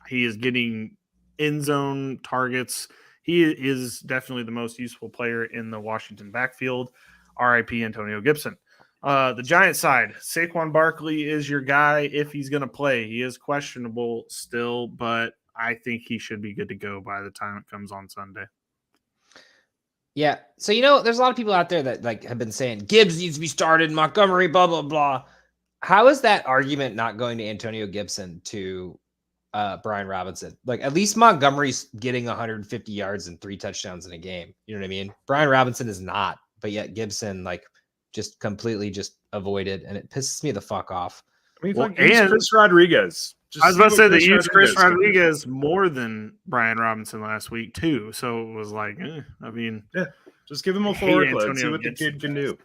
he is getting end zone targets. He is definitely the most useful player in the Washington backfield. RIP Antonio Gibson. The Giants side, Saquon Barkley is your guy if he's going to play. He is questionable still, but I think he should be good to go by the time it comes on Sunday. Yeah. So, there's a lot of people out there that like have been saying Gibbs needs to be started, Montgomery, blah, blah, blah. How is that argument not going to Antonio Gibson to Brian Robinson? Like, at least Montgomery's getting 150 yards and 3 touchdowns in a game. You know what I mean? Brian Robinson is not, but yet Gibson, like, just completely just avoided, and it pisses me the fuck off. I mean, and Chris Rodriguez. I was about to say they used Chris Rodriguez more than Brian Robinson last week too. So it was like, just give him a full workload. See what the kid can do.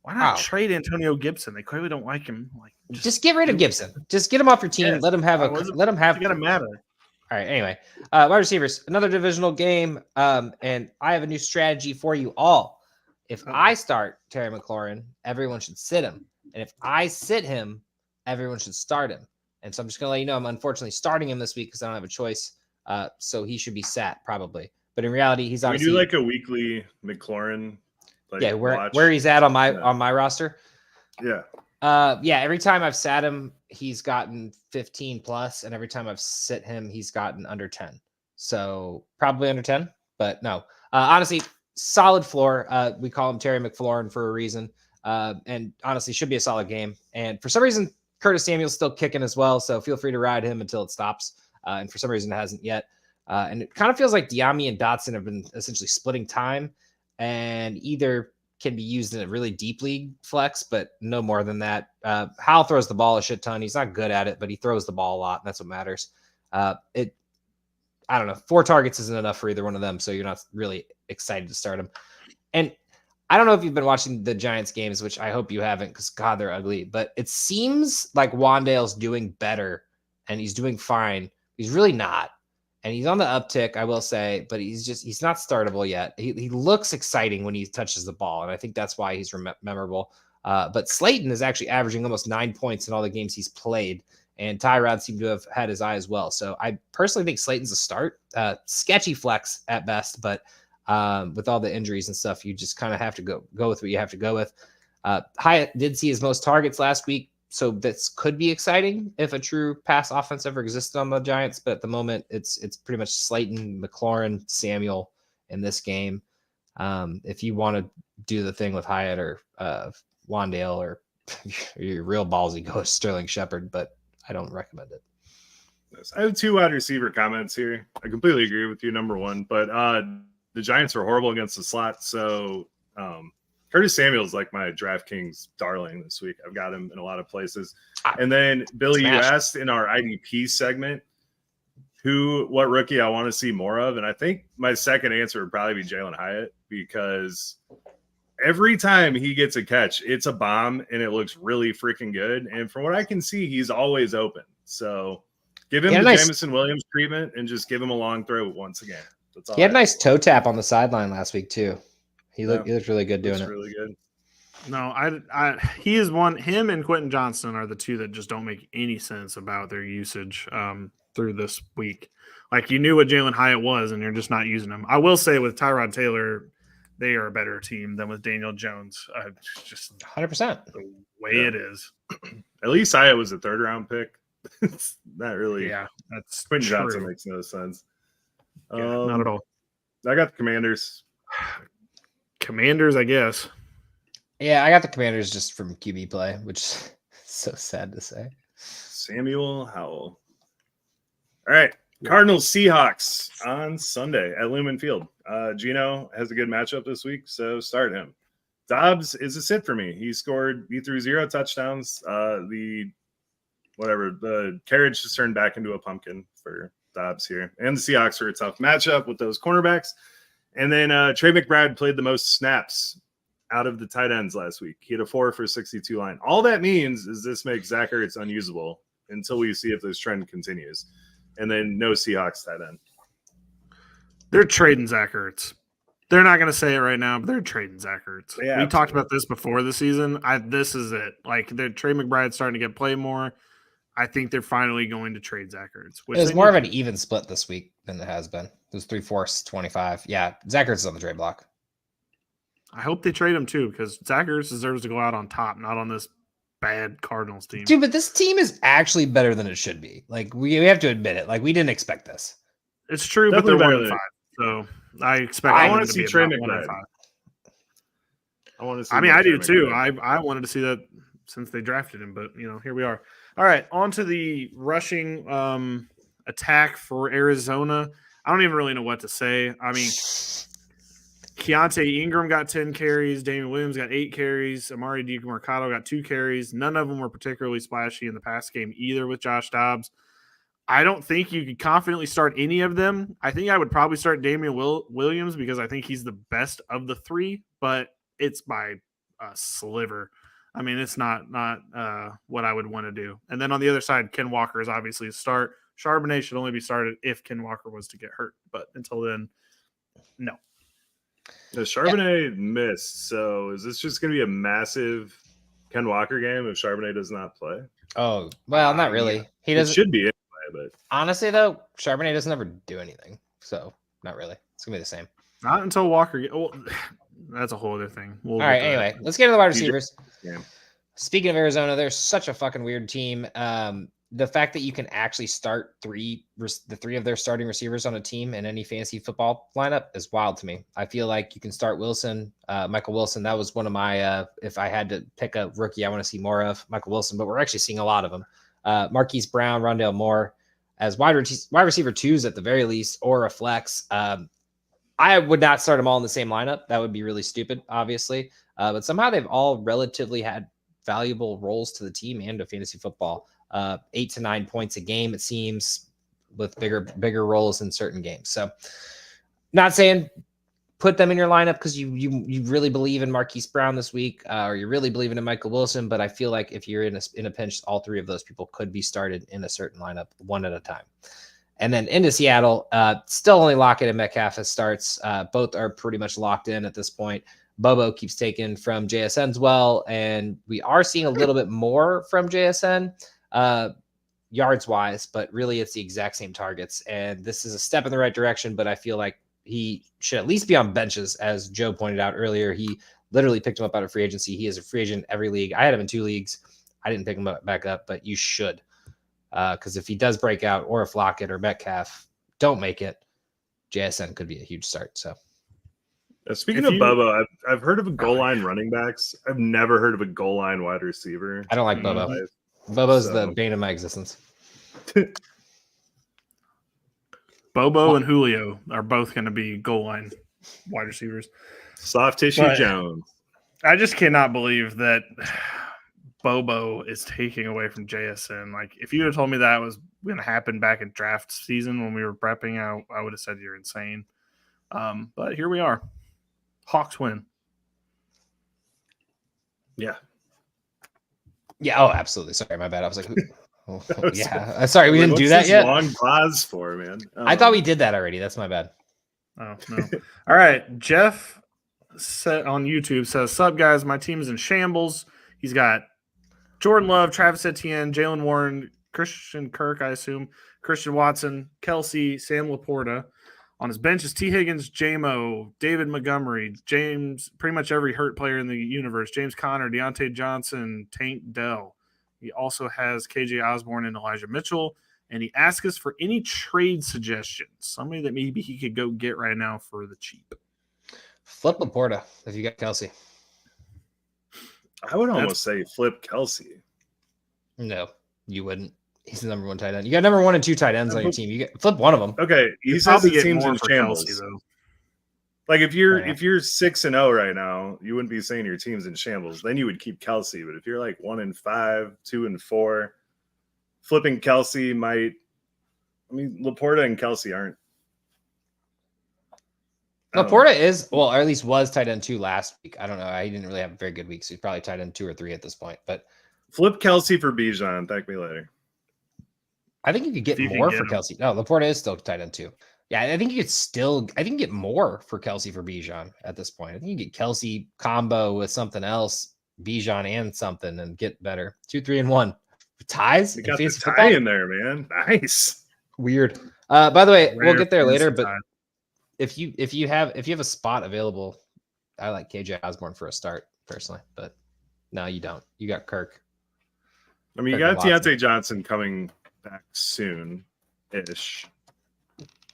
Why not trade Antonio Gibson? They clearly don't like him. Like, just get rid of Gibson. Just get him off your team. Yeah. Let him have It's gonna matter. All right. Anyway, wide receivers, another divisional game, and I have a new strategy for you all. If I start Terry McLaurin, everyone should sit him. And if I sit him, everyone should start him. And so I'm just going to let you know I'm unfortunately starting him this week because I don't have a choice. So he should be sat probably. But in reality, he's obviously... We do like a weekly McLaurin. Where he's at on my roster. Yeah. Yeah, every time I've sat him, he's gotten 15 plus, and every time I've sit him, he's gotten under 10. So probably under 10, but no. Honestly, solid floor. We call him Terry McFlaurin for a reason. And honestly, should be a solid game. And for some reason, Curtis Samuel's still kicking as well, so feel free to ride him until it stops. And for some reason, it hasn't yet. And it kind of feels like Diami and Dotson have been essentially splitting time, and either can be used in a really deep league flex, but no more than that. Howell throws the ball a shit ton. He's not good at it, but he throws the ball a lot, and that's what matters. I don't know. 4 targets isn't enough for either one of them, so you're not really excited to start him. And I don't know if you've been watching the Giants games, which I hope you haven't, because God, they're ugly. But it seems like Wandale's doing better, and he's doing fine. He's really not. And he's on the uptick, I will say, but he's not startable yet. He looks exciting when he touches the ball, and I think that's why he's memorable. But Slayton is actually averaging almost 9 points in all the games he's played, and Tyrod seemed to have had his eye as well. So I personally think Slayton's a start. Sketchy flex at best, but with all the injuries and stuff, you just kind of have to go with what you have to go with. Hyatt did see his most targets last week, so this could be exciting if a true pass offense ever existed on the Giants. But at the moment, it's pretty much Slayton, McLaurin, Samuel in this game. If you want to do the thing with Hyatt or Wandale, or you're real ballsy, go with Sterling Shepard, but I don't recommend it. I have 2 wide receiver comments here. I completely agree with you, number one, but the Giants are horrible against the slot. So Curtis Samuel's like my DraftKings darling this week. I've got him in a lot of places. And then Billy, you asked in our IDP segment what rookie I want to see more of. And I think my second answer would probably be Jalen Hyatt, because every time he gets a catch, it's a bomb and it looks really freaking good. And from what I can see, he's always open. So give him the Jameson Williams treatment and just give him a long throw once again. That's all. He had a nice toe tap on the sideline last week too. He looked really good doing it. Really good. No, he is one. Him and Quentin Johnston are the 2 that just don't make any sense about their usage through this week. Like, you knew what Jalen Hyatt was, and you're just not using him. I will say with Tyrod Taylor, they are a better team than with Daniel Jones. Just 100% the way it is. At least Hyatt was a 3rd round pick. It's not really. Yeah, that's Quentin true. Johnson makes no sense. Yeah, not at all. I got the Commanders. Commanders, I guess. Yeah, I got the Commanders just from QB play, which is so sad to say. Samuel Howell. All right. Cardinals Seahawks on Sunday at Lumen Field. Gino has a good matchup this week, so start him. Dobbs is a sit for me. He threw 0 touchdowns. The carriage just turned back into a pumpkin for Dobbs here. And the Seahawks are a tough matchup with those cornerbacks. And then Trey McBride played the most snaps out of the tight ends last week. He had a 4 for 62 line. All that means is this makes Zach Ertz unusable until we see if this trend continues. And then no Seahawks tight end. They're trading Zach Ertz. They're not going to say it right now, but they're trading Zach Ertz. Yeah, we talked about this before the season. This is it. Like, Trey McBride's starting to get play more. I think they're finally going to trade Zach Ertz. It was more of an even split this week than it has been. It was 3-4, 25. Yeah, Zach Ertz is on the trade block. I hope they trade him too, because Zach Ertz deserves to go out on top, not on this bad Cardinals team. Dude, but this team is actually better than it should be. Like, we have to admit it. Like, we didn't expect this. It's true, definitely, but they're 1-5. So I expect. I want to see Trey McBride. I do too. I wanted to see that since they drafted him, but here we are. All right, on to the rushing attack for Arizona. I don't even really know what to say. I mean, Keontae Ingram got 10 carries. Damian Williams got 8 carries. Amari DiMercado got 2 carries. None of them were particularly splashy in the past game either with Josh Dobbs. I don't think you could confidently start any of them. I think I would probably start Damian Williams because I think he's the best of the 3, but it's by a sliver. I mean, it's not what I would want to do. And then on the other side, Ken Walker is obviously a start. Charbonnet should only be started if Ken Walker was to get hurt. But until then, no. The Charbonnet missed. So is this just going to be a massive Ken Walker game if Charbonnet does not play? Oh, well, not really. He doesn't. It should be anyway, but honestly, though, Charbonnet doesn't ever do anything. So not really. It's going to be the same. Not until Walker that's a whole other thing. All right, anyway, let's get to the wide receivers. Speaking of Arizona, they're such a fucking weird team. The fact that you can actually start the three of their starting receivers on a team in any fantasy football lineup is wild to me. I feel like you can start Michael Wilson. That was one of my, if I had to pick a rookie I want to see more of, Michael Wilson, but we're actually seeing a lot of them. Marquise Brown, Rondale Moore as wide receiver twos at the very least, or a flex. I would not start them all in the same lineup. That would be really stupid, obviously. But somehow they've all relatively had valuable roles to the team and to fantasy football. 8 to 9 points a game, it seems, with bigger roles in certain games. So not saying put them in your lineup because you really believe in Marquise Brown this week, or you're really believing in Michael Wilson, but I feel like if you're in a pinch, all three of those people could be started in a certain lineup one at a time. And then into Seattle, still only Lockett and Metcalf as starts. Both are pretty much locked in at this point. Bobo keeps taking from JSN's well, and we are seeing a little bit more from JSN. Yards wise, but really it's the exact same targets. And this is a step in the right direction, but I feel like he should at least be on benches. As Joe pointed out earlier, he literally picked him up out of free agency. He is a free agent in every league. I had him in 2 leagues. I didn't pick him back up, but you should. Because if he does break out, or if Lockett or Metcalf don't make it, JSN could be a huge start. So speaking of Bobo, I've heard of a goal line running backs. I've never heard of a goal line wide receiver. I don't like Bobo. Bobo's the bane of my existence. Bobo and Julio are both going to be goal line wide receivers. Soft tissue Jones. I just cannot believe that Bobo is taking away from JSN. Like, if you had told me that was going to happen back in draft season when we were prepping, I would have said you're insane. But here we are. Hawks win. Yeah. Yeah. Oh, absolutely. Sorry, my bad. I was like, yeah. Sorry, we didn't do that yet. Long pause for, man. I thought we did that already. That's my bad. Oh no. All right, Jeff on YouTube says, "Sup guys, my team is in shambles." He's got Jordan Love, Travis Etienne, Jalen Warren, Christian Kirk, I assume, Christian Watson, Kelsey, Sam Laporta. On his bench is T. Higgins, J-Mo, David Montgomery, James, pretty much every hurt player in the universe, James Conner, Deontay Johnson, Tank Dell. He also has KJ Osborne and Elijah Mitchell, and he asks us for any trade suggestions, somebody that maybe he could go get right now for the cheap. Flip Laporta if you got Kelsey. I would almost say flip Kelsey. No, you wouldn't. He's the number 1 tight end. You got number 1 and 2 tight ends on your team. You get flip one of them. Okay, he says the team's in shambles. Kelsey, though. Like if you're 6-0 right now, you wouldn't be saying your team's in shambles. Then you would keep Kelsey. But if you're like 1-5, 2-4, flipping Kelsey might. I mean, Laporta and Kelsey aren't. Laporta is, well, or at least was tight end 2 last week. I don't know. He didn't really have a very good week, so he's probably tight end 2 or 3 at this point. But flip Kelsey for Bijan. Thank me later. I think you could get more for Kelsey. No, Laporta is still tight end 2. Yeah, I think you can get more for Kelsey for Bijan at this point. I think you can get Kelsey combo with something else, Bijan and something, and get better. 2, 3, and 1 ties. You got the tie in there, man. Nice. Weird. By the way, we'll get there later. But if you have a spot available, I like KJ Osborne for a start personally. But no, you don't. You got Kirk. I mean, you got Deontay Johnson coming back soon-ish.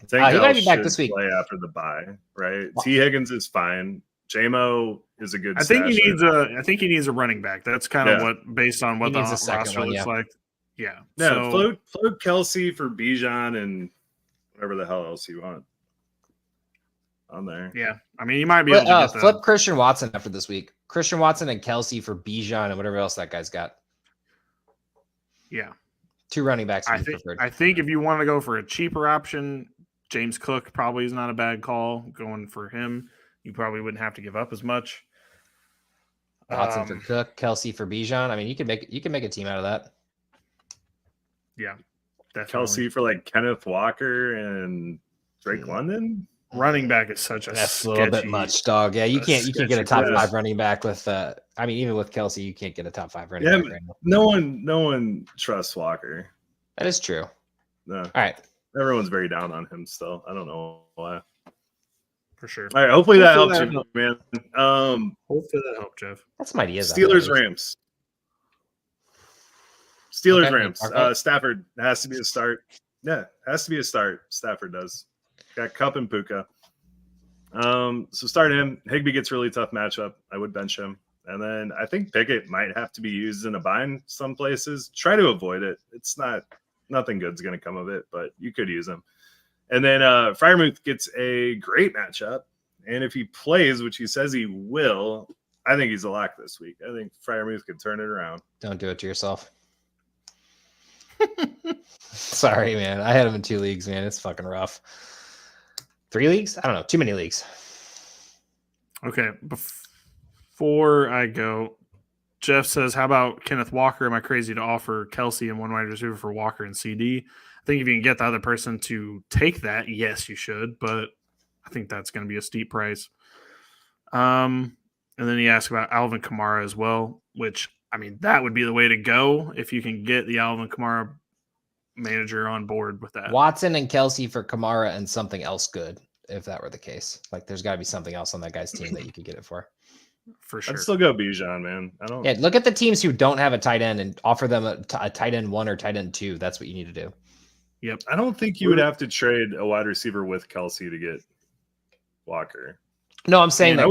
I think he might be back this week. Play after the bye, right? T. Higgins is fine. J-Mo is a good. I think he needs a running back. That's kind of what, based on what the roster looks like. Yeah. So float Kelsey for Bijan and whatever the hell else you want on there. Yeah, I mean, you might be able to get flip Christian Watson after this week. Christian Watson and Kelsey for Bijan and whatever else that guy's got. Yeah. 2 running backs. I think if you want to go for a cheaper option, James Cook probably is not a bad call. Going for him, you probably wouldn't have to give up as much. Watson for Cook, Kelsey for Bijan. I mean, you can make a team out of that. Yeah, definitely. Kelsey for like Kenneth Walker and Drake London. Running back is such a that's a little bit much, dog. Yeah, you can't get a top 5 running back with. I mean, even with Kelsey, you can't get a top 5 running back right now. No one trusts Walker. That is true. No. All right. Everyone's very down on him still. I don't know why. For sure. All right. Hopefully that helps you, man. Hopefully that helped, Jeff. That's my idea. Steelers Rams. Steelers, Rams. Stafford has to be a start. Yeah, has to be a start. Stafford does. Got Kupp and Puka. So start him. Higbee gets really tough matchup. I would bench him. And then I think Pickett might have to be used in a bind some places. Try to avoid it. It's nothing good's going to come of it, but you could use him. And then Freiermuth gets a great matchup. And if he plays, which he says he will, I think he's a lock this week. I think Freiermuth could turn it around. Don't do it to yourself. Sorry, man. I had him in 2 leagues, man. It's fucking rough. 3 leagues? I don't know. Too many leagues. Okay. Before I go, Jeff says, how about Kenneth Walker? Am I crazy to offer Kelsey and one wide receiver for Walker and CD? I think if you can get the other person to take that, yes, you should. But I think that's going to be a steep price. And then he asked about Alvin Kamara as well, which, I mean, that would be the way to go if you can get the Alvin Kamara manager on board with that. Watson and Kelsey for Kamara and something else good, if that were the case. Like, there's got to be something else on that guy's team that you could get it for. For sure. I'd still go Bijan, man. Yeah, look at the teams who don't have a tight end and offer them a tight end 1 or tight end 2. That's what you need to do. Yep. I don't think you would have to trade a wide receiver with Kelsey to get Walker. No, I'm saying that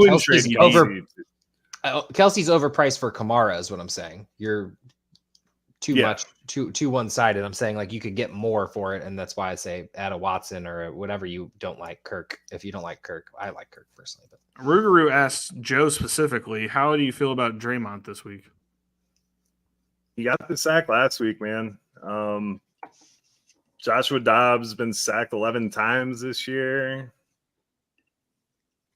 Kelsey's overpriced for Kamara is what I'm saying. You're too one-sided. I'm saying like you could get more for it, and that's why I say add a Watson or whatever you don't like Kirk. If you don't like Kirk, I like Kirk personally. But Rugaru asks Joe specifically, how do you feel about Draymond this week? He got the sack last week, man. Joshua Dobbs been sacked 11 times this year.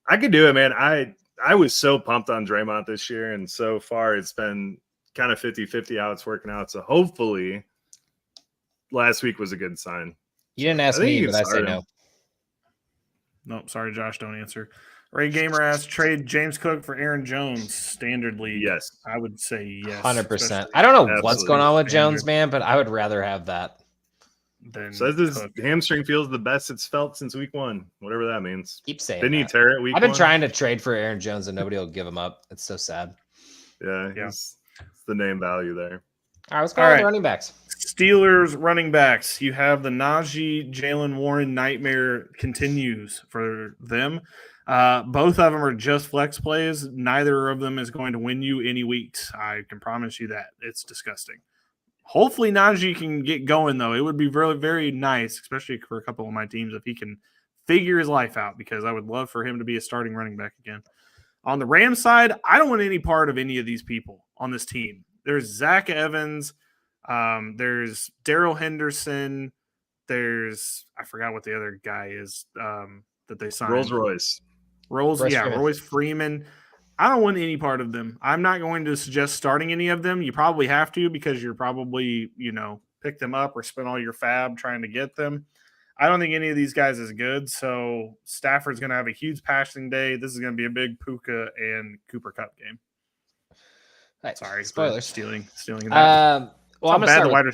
I could do it, man. I was so pumped on Draymond this year, and so far it's been kind of 50-50 how it's working out. So hopefully last week was a good sign. You didn't ask me, but I say no. Nope, sorry, Josh, don't answer. Ray Gamer asks, trade James Cook for Aaron Jones, standard league. Yes. I would say yes. 100%. I don't know what's going on with Jones, man, but I would rather have that. Says his hamstring feels the best it's felt since week 1, whatever that means. Keep saying Didn't he tear it week 1? I've been trying to trade for Aaron Jones and nobody will give him up. It's so sad. Yeah. It's the name value there. All right, let's go with the running backs. Steelers running backs. You have the Najee, Jalen Warren nightmare continues for them. Both of them are just flex plays. Neither of them is going to win you any weeks. I can promise you that. It's disgusting. Hopefully Najee can get going, though. It would be really, very nice, especially for a couple of my teams, if he can figure his life out, because I would love for him to be a starting running back again. On the Rams side, I don't want any part of any of these people on this team. There's Zach Evans. There's Darrell Henderson. There's – I forgot what the other guy is that they signed. Royce Freeman. I don't want any part of them. I'm not going to suggest starting any of them. You probably have to because you're probably, pick them up or spend all your fab trying to get them. I don't think any of these guys is good. So Stafford's going to have a huge passing day. This is going to be a big Puka and Cooper Kupp game. Right. Sorry, spoilers. Stealing that. Well, I'm bad the wide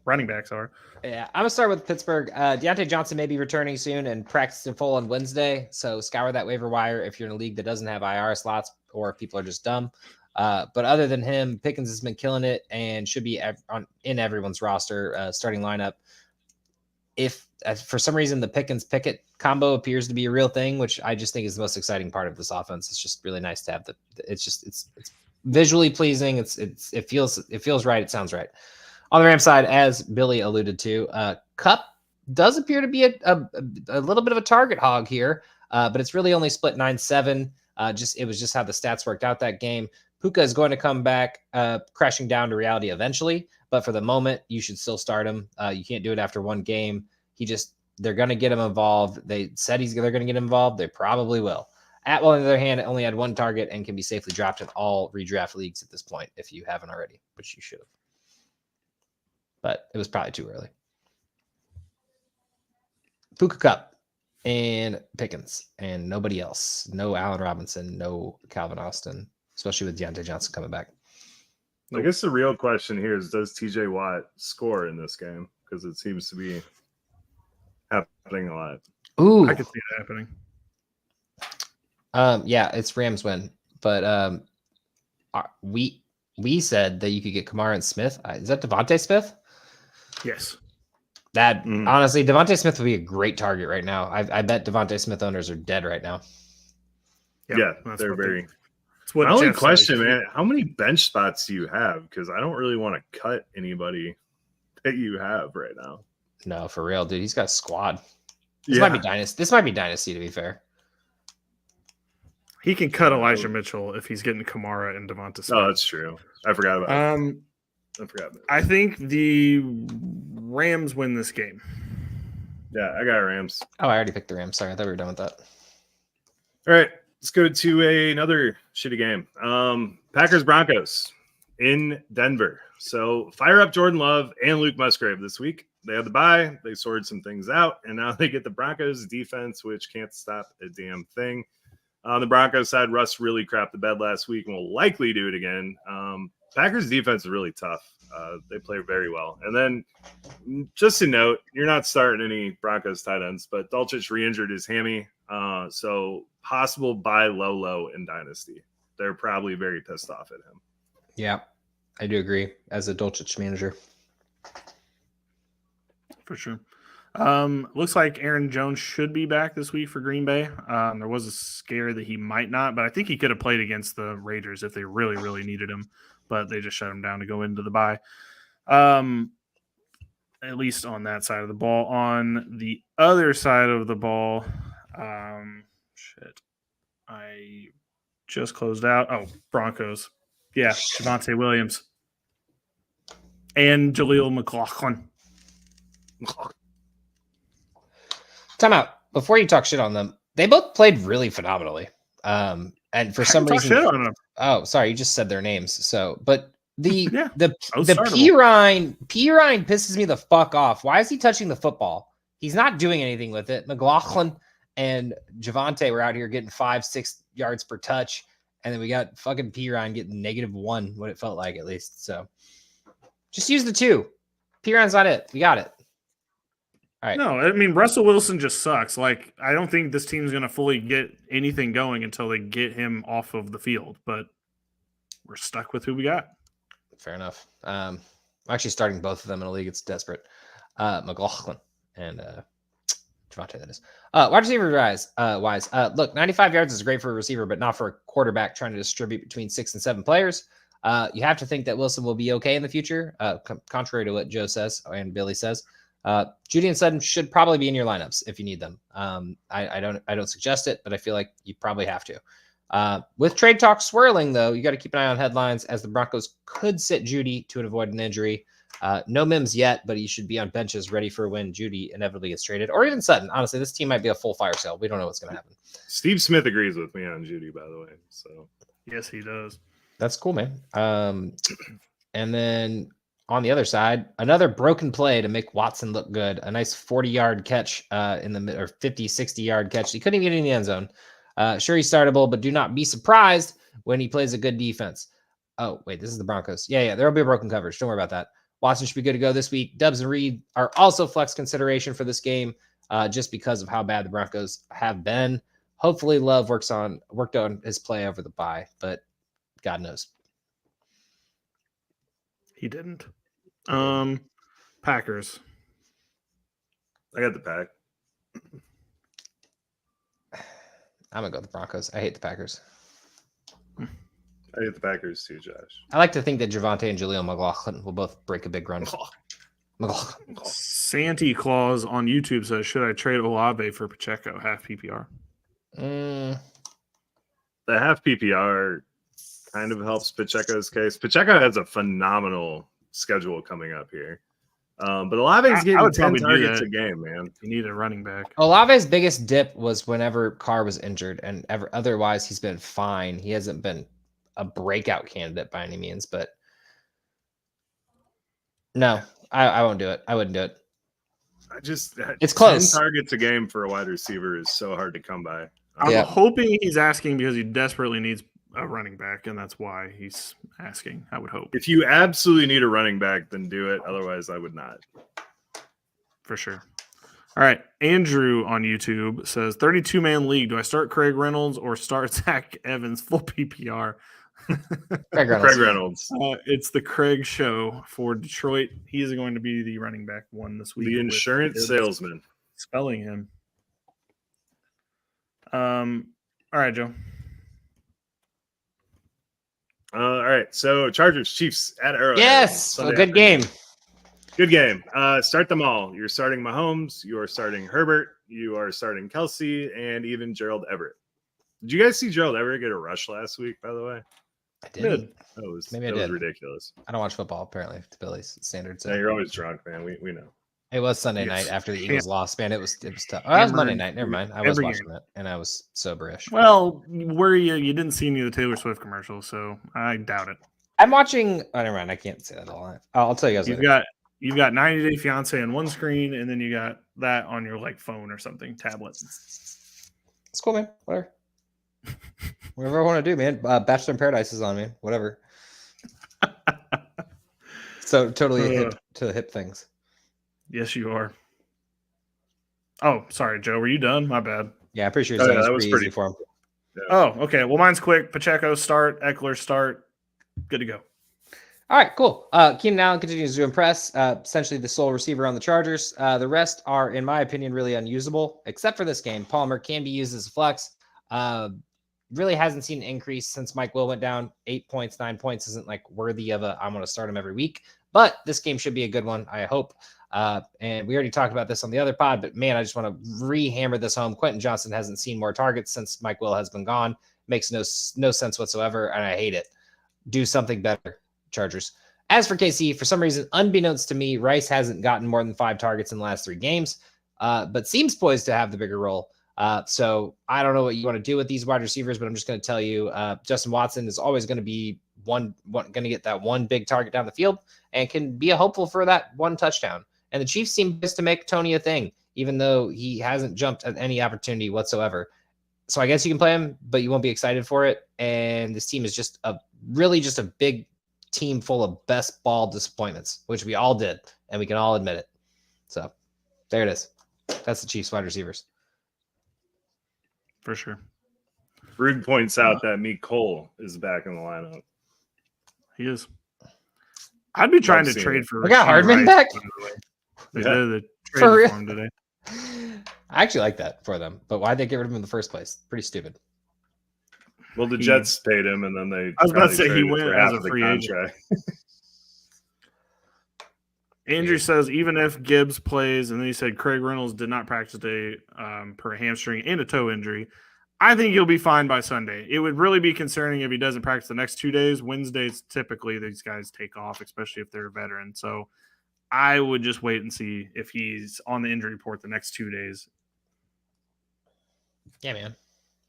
running backs are. Yeah, I'm gonna start with Pittsburgh. Deontay Johnson may be returning soon and practice in full on Wednesday. So scour that waiver wire if you're in a league that doesn't have IR slots or if people are just dumb. But other than him, Pickens has been killing it and should be in everyone's roster starting lineup. If for some reason the Pickens-Pickett combo appears to be a real thing, which I just think is the most exciting part of this offense, it's just really nice to have it's visually pleasing. It feels right. It sounds right. On the Rams side, as Billy alluded to, Kupp does appear to be a little bit of a target hog here, but it's really only split 9-7. It was just how the stats worked out that game. Puka is going to come back crashing down to reality eventually, but for the moment, you should still start him. You can't do it after one game. They're going to get him involved. They said they're going to get involved. They probably will. Atwell, on the other hand, only had one target and can be safely dropped in all redraft leagues at this point if you haven't already, which you should have. But it was probably too early. Puka Kupp and Pickens and nobody else. No Allen Robinson, no Calvin Austin, especially with Deontay Johnson coming back. I guess the real question here is, does TJ Watt score in this game? Because it seems to be happening a lot. Ooh. I could see it happening. Yeah, it's Rams win. But we we said that you could get Kamara and Smith. Is that Devontae Smith? Yes. That honestly, Devontae Smith would be a great target right now. I bet Devontae Smith owners are dead right now. Yep, yeah, they're very. My only question, man, how many bench spots do you have? Because I don't really want to cut anybody that you have right now. No, for real, dude. He's got a squad. This might be dynasty. This might be dynasty, to be fair. He can cut Elijah Mitchell if he's getting Kamara and Devonta Smith. Oh, that's true. I forgot about it. I forgot about it. I think the Rams win this game. Yeah, I got Rams. Oh, I already picked the Rams. Sorry, I thought we were done with that. All right. Let's go to another shitty game. Packers Broncos in Denver. So fire up Jordan Love and Luke Musgrave this week. They had the bye. They sorted some things out, and now they get the Broncos defense, which can't stop a damn thing. On the Broncos side, Russ really crapped the bed last week and will likely do it again. Packers defense is really tough. They play very well. And then just a note, you're not starting any Broncos tight ends, but Dulcich re-injured his hammy. So possible buy low in Dynasty. They're probably very pissed off at him. Yeah, I do agree as a Dulcich manager. For sure. Looks like Aaron Jones should be back this week for Green Bay. There was a scare that he might not, but I think he could have played against the Raiders if they really, really needed him, but they just shut him down to go into the bye. At least on that side of the ball. On the other side of the ball, I just closed out. Oh, Broncos. Yeah, Javonte Williams and Jaleel McLaughlin. Time out. Before you talk shit on them, they both played really phenomenally. And for some reason, shit on them. Oh, sorry, you just said their names. So, but the startable. P Ryan pisses me the fuck off. Why is he touching the football? He's not doing anything with it. McLaughlin and Javonte were out here getting 5-6 yards per touch, and then we got fucking P Ryan getting -1, what it felt like at least. So, just use the two. P Ryan's not it. We got it. All right. No, I mean, Russell Wilson just sucks. Like, I don't think this team's going to fully get anything going until they get him off of the field, but we're stuck with who we got. Fair enough. I'm actually starting both of them in a league. It's desperate. McLaughlin and Javonte, that is. Wide receiver wise. Look, 95 yards is great for a receiver, but not for a quarterback trying to distribute between 6 and 7 players. You have to think that Wilson will be okay in the future, contrary to what Joe says and Billy says. Judy and Sutton should probably be in your lineups if you need them. I don't suggest it, but I feel like you probably have to. With trade talk swirling, though, you got to keep an eye on headlines as the Broncos could sit Judy to avoid an injury. No Mims yet, but he should be on benches ready for when Judy inevitably gets traded, or even Sutton. Honestly, this team might be a full fire sale. We don't know what's going to happen. Steve Smith agrees with me on Judy, by the way. So yes, he does. That's cool, man. And then on the other side, another broken play to make Watson look good. A nice 40-yard catch in the or 50, 60-yard catch. He couldn't even get in the end zone. Sure, he's startable, but do not be surprised when he plays a good defense. Oh, wait, this is the Broncos. Yeah, there will be a broken coverage. Don't worry about that. Watson should be good to go this week. Dubs and Reed are also flex consideration for this game just because of how bad the Broncos have been. Hopefully Love worked on his play over the bye, but God knows. He didn't. Packers. I got the Pack. I'm going to go with the Broncos. I hate the Packers. I hate the Packers too, Josh. I like to think that Javonte and Jaleel McLaughlin will both break a big run. Santa Claus on YouTube says, should I trade Olave for Pacheco, half PPR? The half PPR kind of helps Pacheco's case. Pacheco has a phenomenal schedule coming up here. But Olave's getting 10 targets a game, man. You need a running back. Olave's biggest dip was whenever Carr was injured, and otherwise he's been fine. He hasn't been a breakout candidate by any means, but no, I won't do it. I wouldn't do it. It's close. 10 targets a game for a wide receiver is so hard to come by. I'm hoping he's asking because he desperately needs a running back, and that's why he's asking, I would hope. If you absolutely need a running back, then do it. Otherwise, I would not. For sure. All right. Andrew on YouTube says, 32-man league. Do I start Craig Reynolds or start Zach Evans full PPR? Craig Reynolds. It's the Craig show for Detroit. He is going to be the running back one this week. The insurance salesman. Spelling him. All right, Joe. All right. So Chargers, Chiefs at Arrowhead. Yes, a good game. Good game. Start them all. You're starting Mahomes. You are starting Herbert. You are starting Kelsey, and even Gerald Everett. Did you guys see Gerald Everett get a rush last week? By the way, I did. Maybe I did. Was ridiculous. I don't watch football apparently to Billy's standards. So. Yeah, you're always drunk, man. We know. It was Sunday night after the Eagles lost, man. It was tough. Oh, that was Monday night. Never mind. I was watching that, and I was soberish. Well, were you? You didn't see any of the Taylor Swift commercials, so I doubt it. I'm watching. Oh, never mind. I can't say that all. I'll tell you guys. You've got 90 Day Fiance on one screen, and then you got that on your phone or something, tablet. It's cool, man. Whatever. Whatever I want to do, man. Bachelor in Paradise is on, man. Whatever. So totally hip to hip things. Yes, you are. Oh, sorry, Joe. Were you done? My bad. Yeah, I'm pretty sure that was pretty easy for him. Yeah. Oh, okay. Well, mine's quick. Pacheco start. Eckler start. Good to go. All right, cool. Keenan Allen continues to impress. Essentially the sole receiver on the Chargers. The rest are, in my opinion, really unusable, except for this game. Palmer can be used as a flex. Really hasn't seen an increase since Mike Will went down. 8 points, 9 points isn't worthy of I'm going to start him every week. But this game should be a good one, I hope. And we already talked about this on the other pod, but man, I just want to re-hammer this home. Quentin Johnson hasn't seen more targets since Mike Will has been gone. Makes no sense whatsoever, and I hate it. Do something better, Chargers. As for KC, for some reason, unbeknownst to me, Rice hasn't gotten more than 5 targets in the last 3 games, but seems poised to have the bigger role. So I don't know what you want to do with these wide receivers, but I'm just going to tell you, Justin Watson is always going to be going to get that one big target down the field and can be a hopeful for that one touchdown. And the Chiefs seem to make Tony a thing, even though he hasn't jumped at any opportunity whatsoever. So I guess you can play him, but you won't be excited for it. And this team is just a big team full of best ball disappointments, which we all did, and we can all admit it. So there it is. That's the Chiefs wide receivers. For sure. Rug points out that Meek Cole is back in the lineup. He is. I'd be trying to trade for. We got Hardman back. The trade for him today. I actually like that for them, but why'd they get rid of him in the first place? Pretty stupid. Well, the Jets paid him, and then they. I was about to say he went as a free agent. Andrew says even if Gibbs plays, and then he said Craig Reynolds did not practice today per hamstring and a toe injury. I think he'll be fine by Sunday. It would really be concerning if he doesn't practice the next 2 days. Wednesdays, typically, these guys take off, especially if they're a veteran. So I would just wait and see if he's on the injury report the next 2 days. Yeah, man.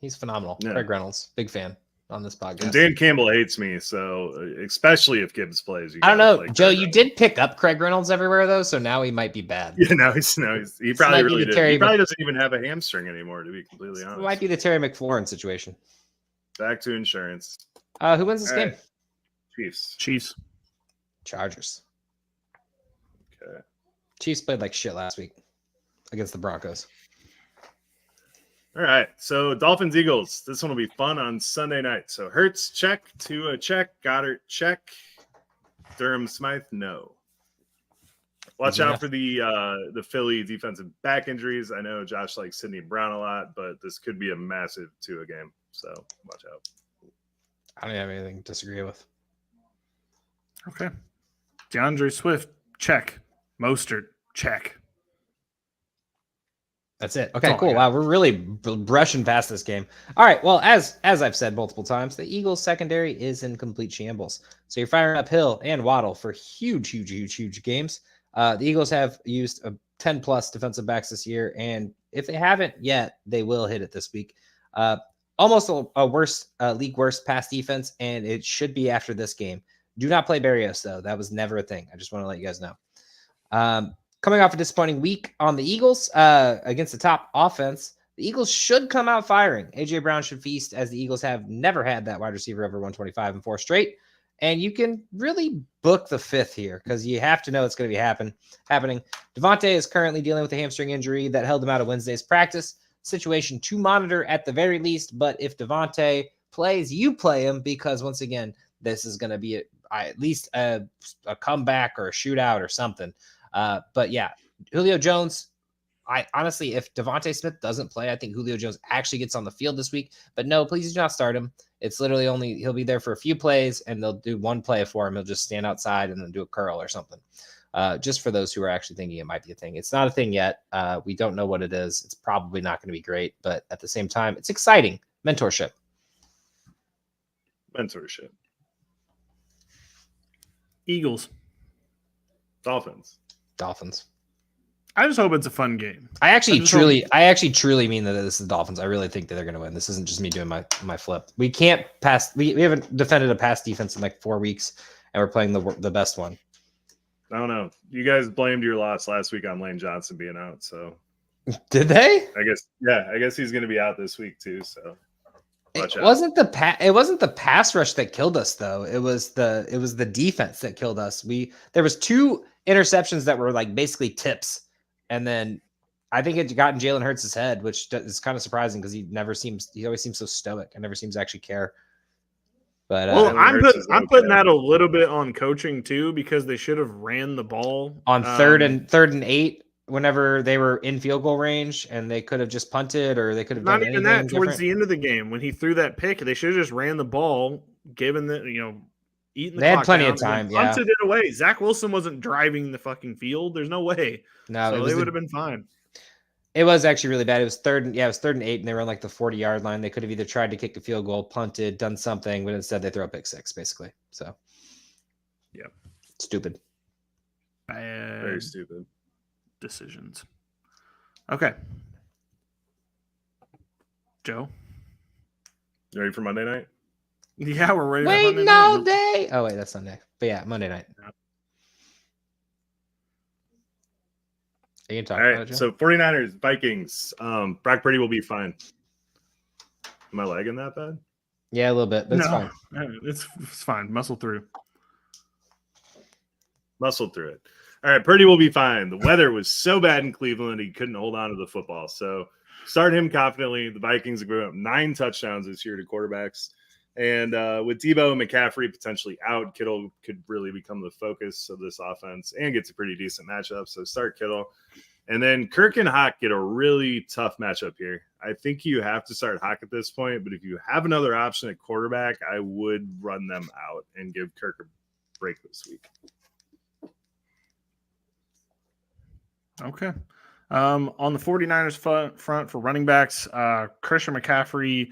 He's phenomenal. Yeah. Craig Reynolds, big fan on this podcast. And Dan Campbell hates me, so especially if Gibbs plays. I don't know, Joe. You did pick up Craig Reynolds everywhere though, so now he might be bad. Yeah, now he probably really did. He probably doesn't even have a hamstring anymore, to be completely honest. It might be the Terry McLaurin situation. Back to insurance. Who wins this game? Right. Chiefs. Chargers. Okay. Chiefs played like shit last week against the Broncos. All right, so Dolphins Eagles. This one will be fun on Sunday night. So Hurts check, Tua check, Goddard check, Durham Smythe no. Watch out for the Philly defensive back injuries. I know Josh likes Sidney Brown a lot, but this could be a massive Tua game. So watch out. I don't have anything to disagree with. Okay, DeAndre Swift check, Mostert check. That's it. Okay, cool. Wow, we're really brushing past this game. All right. Well, as I've said multiple times, the Eagles secondary is in complete shambles. So you're firing up Hill and Waddle for huge games. The Eagles have used 10+ defensive backs this year, and if they haven't yet, they will hit it this week. Almost a league worst pass defense, and it should be after this game. Do not play Berrios though. That was never a thing. I just want to let you guys know. Coming off a disappointing week on the Eagles against the top offense, the Eagles should come out firing. A.J. Brown should feast, as the Eagles have never had that wide receiver over 125 in 4 straight. And you can really book the 5th here because you have to know it's going to be happening. Devontae is currently dealing with a hamstring injury that held him out of Wednesday's practice. Situation to monitor at the very least, but if Devontae plays, you play him, because once again, this is going to be at least a comeback or a shootout or something. But yeah, Julio Jones, I honestly, if Devontae Smith doesn't play, I think Julio Jones actually gets on the field this week. But no, please do not start him. It's literally he'll be there for a few plays, and they'll do one play for him. He'll just stand outside and then do a curl or something. Just for those who are actually thinking it might be a thing. It's not a thing yet. We don't know what it is. It's probably not going to be great, but at the same time, it's exciting. Mentorship. Eagles. Dolphins. I just hope it's a fun game. I actually truly mean that this is the Dolphins. I really think that they're going to win. This isn't just me doing my flip. We can't pass. We haven't defended a pass defense in like 4 weeks, and we're playing the best one. I don't know. You guys blamed your loss last week on Lane Johnson being out. So did they? I guess he's going to be out this week too. So it wasn't the pass rush that killed us though. It was the defense that killed us. There was 2 interceptions that were like basically tips. And then I think it got in Jalen Hurts' head, which is kind of surprising because he always seems so stoic and never seems to actually care. But I'm putting that a little bit on coaching too, because they should have ran the ball on third and 8 whenever they were in field goal range, and they could have just punted, or they could have not even that towards the end of the game when he threw that pick. They should have just ran the ball, given that eating the they clock had plenty down, of time. Punted it away. Zach Wilson wasn't driving the fucking field. There's no way. No, so they would have been fine. It was actually really bad. It was third and 8, and they were on like the 40-yard line. They could have either tried to kick a field goal, punted, done something, but instead they throw a pick 6, basically. So, yeah, stupid. Very stupid decisions. Okay, Joe, you ready for Monday night? Yeah, we're ready. Wait, for no day. Oh wait, that's Sunday. But yeah, Monday night. Yeah. You can talk All right, about it, Joe? so 49ers, Vikings. Brock Purdy will be fine. Am I lagging that bad? Yeah, a little bit, but it's fine. It's fine. Muscle through it. All right, Purdy will be fine. The weather was so bad in Cleveland, he couldn't hold on to the football. So start him confidently. The Vikings have given up 9 touchdowns this year to quarterbacks. And with Debo and McCaffrey potentially out, Kittle could really become the focus of this offense and gets a pretty decent matchup. So start Kittle. And then Kirk and Hawk get a really tough matchup here. I think you have to start Hawk at this point, but if you have another option at quarterback, I would run them out and give Kirk a break this week. Okay. On the 49ers front for running backs, Christian McCaffrey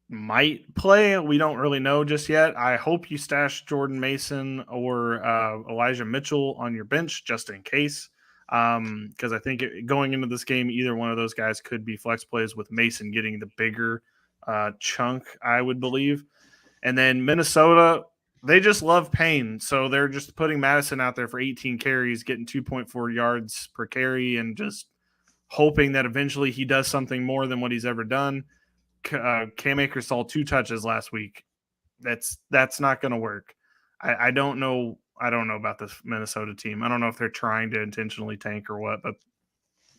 might play. We don't really know just yet. I hope you stash Jordan Mason or Elijah Mitchell on your bench just in case, because I think going into this game, either one of those guys could be flex plays, with Mason getting the bigger chunk, I would believe. And then Minnesota, they just love pain, so they're just putting Madison out there for 18 carries, getting 2.4 yards per carry, and just hoping that eventually he does something more than what he's ever done. Cam Akers saw 2 touches last week. That's not going to work. I don't know. I don't know about this Minnesota team. I don't know if they're trying to intentionally tank or what, but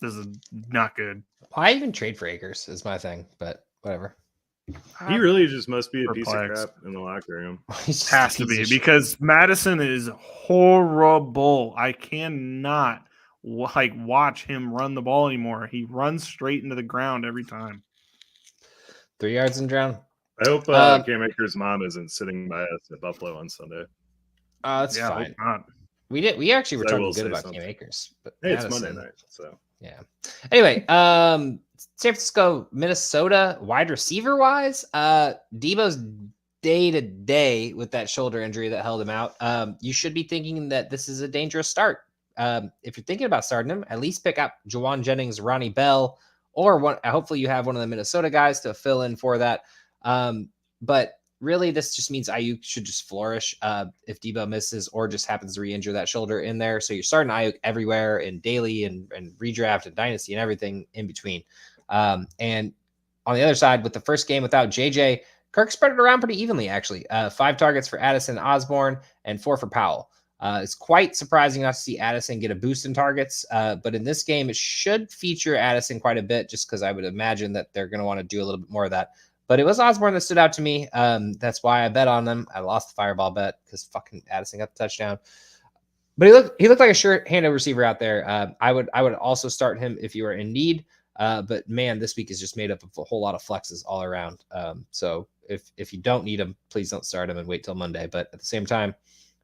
this is not good. Why even trade for Akers is my thing, but whatever. He really just must be a piece of crap in the locker room. Has to be, because Madison is horrible. I cannot watch him run the ball anymore. He runs straight into the ground every time. 3 yards and drown. I hope Cam Akers' mom isn't sitting by us at Buffalo on Sunday. That's fine. We actually were talking good about Cam Akers, but hey, it's Monday night, so yeah. Anyway, San Francisco, Minnesota, wide receiver wise, Debo's day to day with that shoulder injury that held him out. You should be thinking that this is a dangerous start. If you're thinking about starting him, at least pick up Jawan Jennings, Ronnie Bell, or one. Hopefully, you have one of the Minnesota guys to fill in for that. But really, this just means Ayuk should just flourish if Debo misses or just happens to re-injure that shoulder in there. So you're starting Ayuk everywhere in daily and redraft and dynasty and everything in between. And on the other side, with the first game without JJ, Kirk spread it around pretty evenly, actually. 5 targets for Addison Osborne and 4 for Powell. It's quite surprising not to see Addison get a boost in targets, but in this game, it should feature Addison quite a bit just because I would imagine that they're going to want to do a little bit more of that. But it was Osborne that stood out to me. That's why I bet on them. I lost the fireball bet because fucking Addison got the touchdown. But he looked like a sure-handed receiver out there. I would also start him if you are in need. But man, this week is just made up of a whole lot of flexes all around. So if you don't need him, please don't start him and wait till Monday. But at the same time,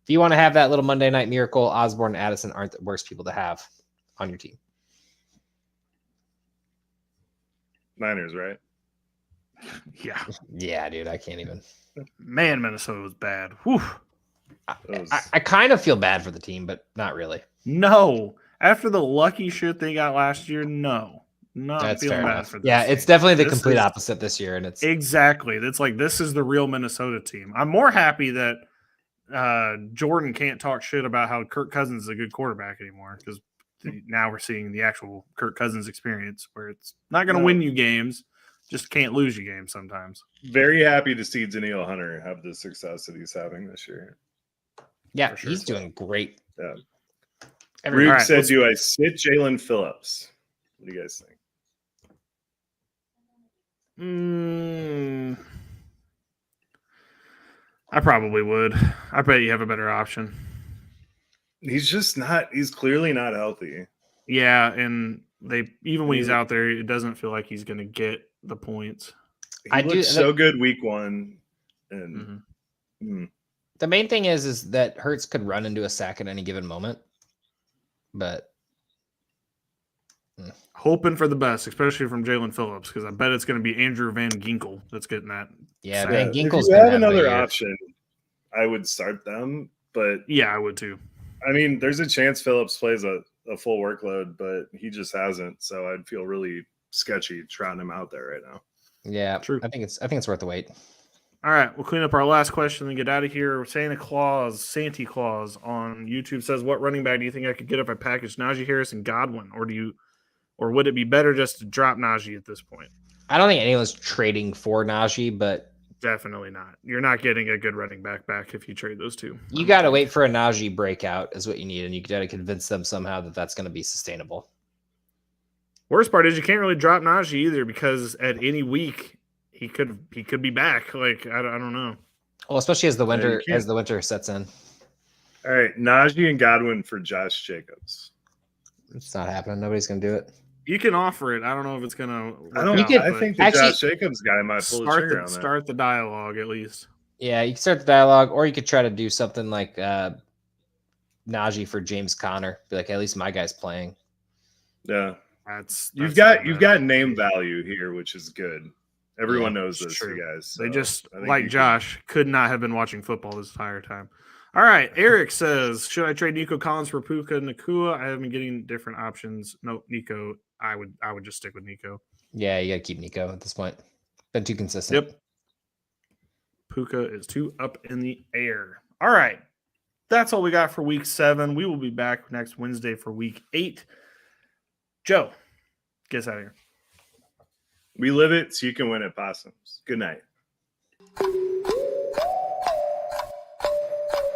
if you want to have that little Monday night miracle, Osborne and Addison aren't the worst people to have on your team. Niners, right? Yeah. Yeah, dude, I can't even. Man, Minnesota was bad. Whew. I kind of feel bad for the team, but not really. No. After the lucky shit they got last year, no. Not feeling bad for this. Yeah, it's definitely the complete opposite this year. And it's exactly. It's like this is the real Minnesota team. I'm more happy that Jordan can't talk shit about how Kirk Cousins is a good quarterback anymore, because now we're seeing the actual Kirk Cousins experience where it's not going to win you games, just can't lose you games sometimes. Very happy to see Danielle Hunter have the success that he's having this year. Yeah, sure. He's doing great. Yeah. Rube said, do I sit Jalen Phillips? What do you guys think? I probably would. I bet you have a better option. He's clearly not healthy. Yeah, and even when he's out there, it doesn't feel like he's going to get the points. He looked so good week one. And the main thing is that Hurts could run into a sack at any given moment. But hoping for the best, especially from Jalen Phillips, because I bet it's going to be Andrew Van Ginkel that's getting that. Yeah, Van Ginkel's if you have another option, I would start them. But yeah, I would too. I mean, there's a chance Phillips plays a full workload, but he just hasn't. So I'd feel really sketchy trotting him out there right now. Yeah, true. I think it's worth the wait. All right, we'll clean up our last question and get out of here. Santa Claus on YouTube says, "What running back do you think I could get if I package Najee Harris and Godwin, or would it be better just to drop Najee at this point?" I don't think anyone's trading for Najee, but definitely not. You're not getting a good running back if you trade those two. You got to wait for a Najee breakout is what you need, and you got to convince them somehow that that's going to be sustainable. Worst part is you can't really drop Najee either, because at any week he could be back. Like I don't know. Well, especially as the winter sets in. All right, Najee and Godwin for Josh Jacobs. It's not happening. Nobody's going to do it. You can offer it. I don't know if it's going to. I think the Josh Jacobs guy might pull the trigger on that. Start the dialogue at least. Yeah, you can start the dialogue, or you could try to do something like Najee for James Conner. Be like, at least my guy's playing. Yeah, you've got name value here, which is good. Everyone knows this, true. You guys. So they just, like Josh, could not have been watching football this entire time. All right, Eric says, should I trade Nico Collins for Puka Nacua? I have been getting different options. No, Nico. I would just stick with Nico. Yeah, you got to keep Nico at this point. Been too consistent. Yep. Puka is too up in the air. All right. That's all we got for week 7. We will be back next Wednesday for week 8. Joe, get us out of here. We live it so you can win at Possums. Good night.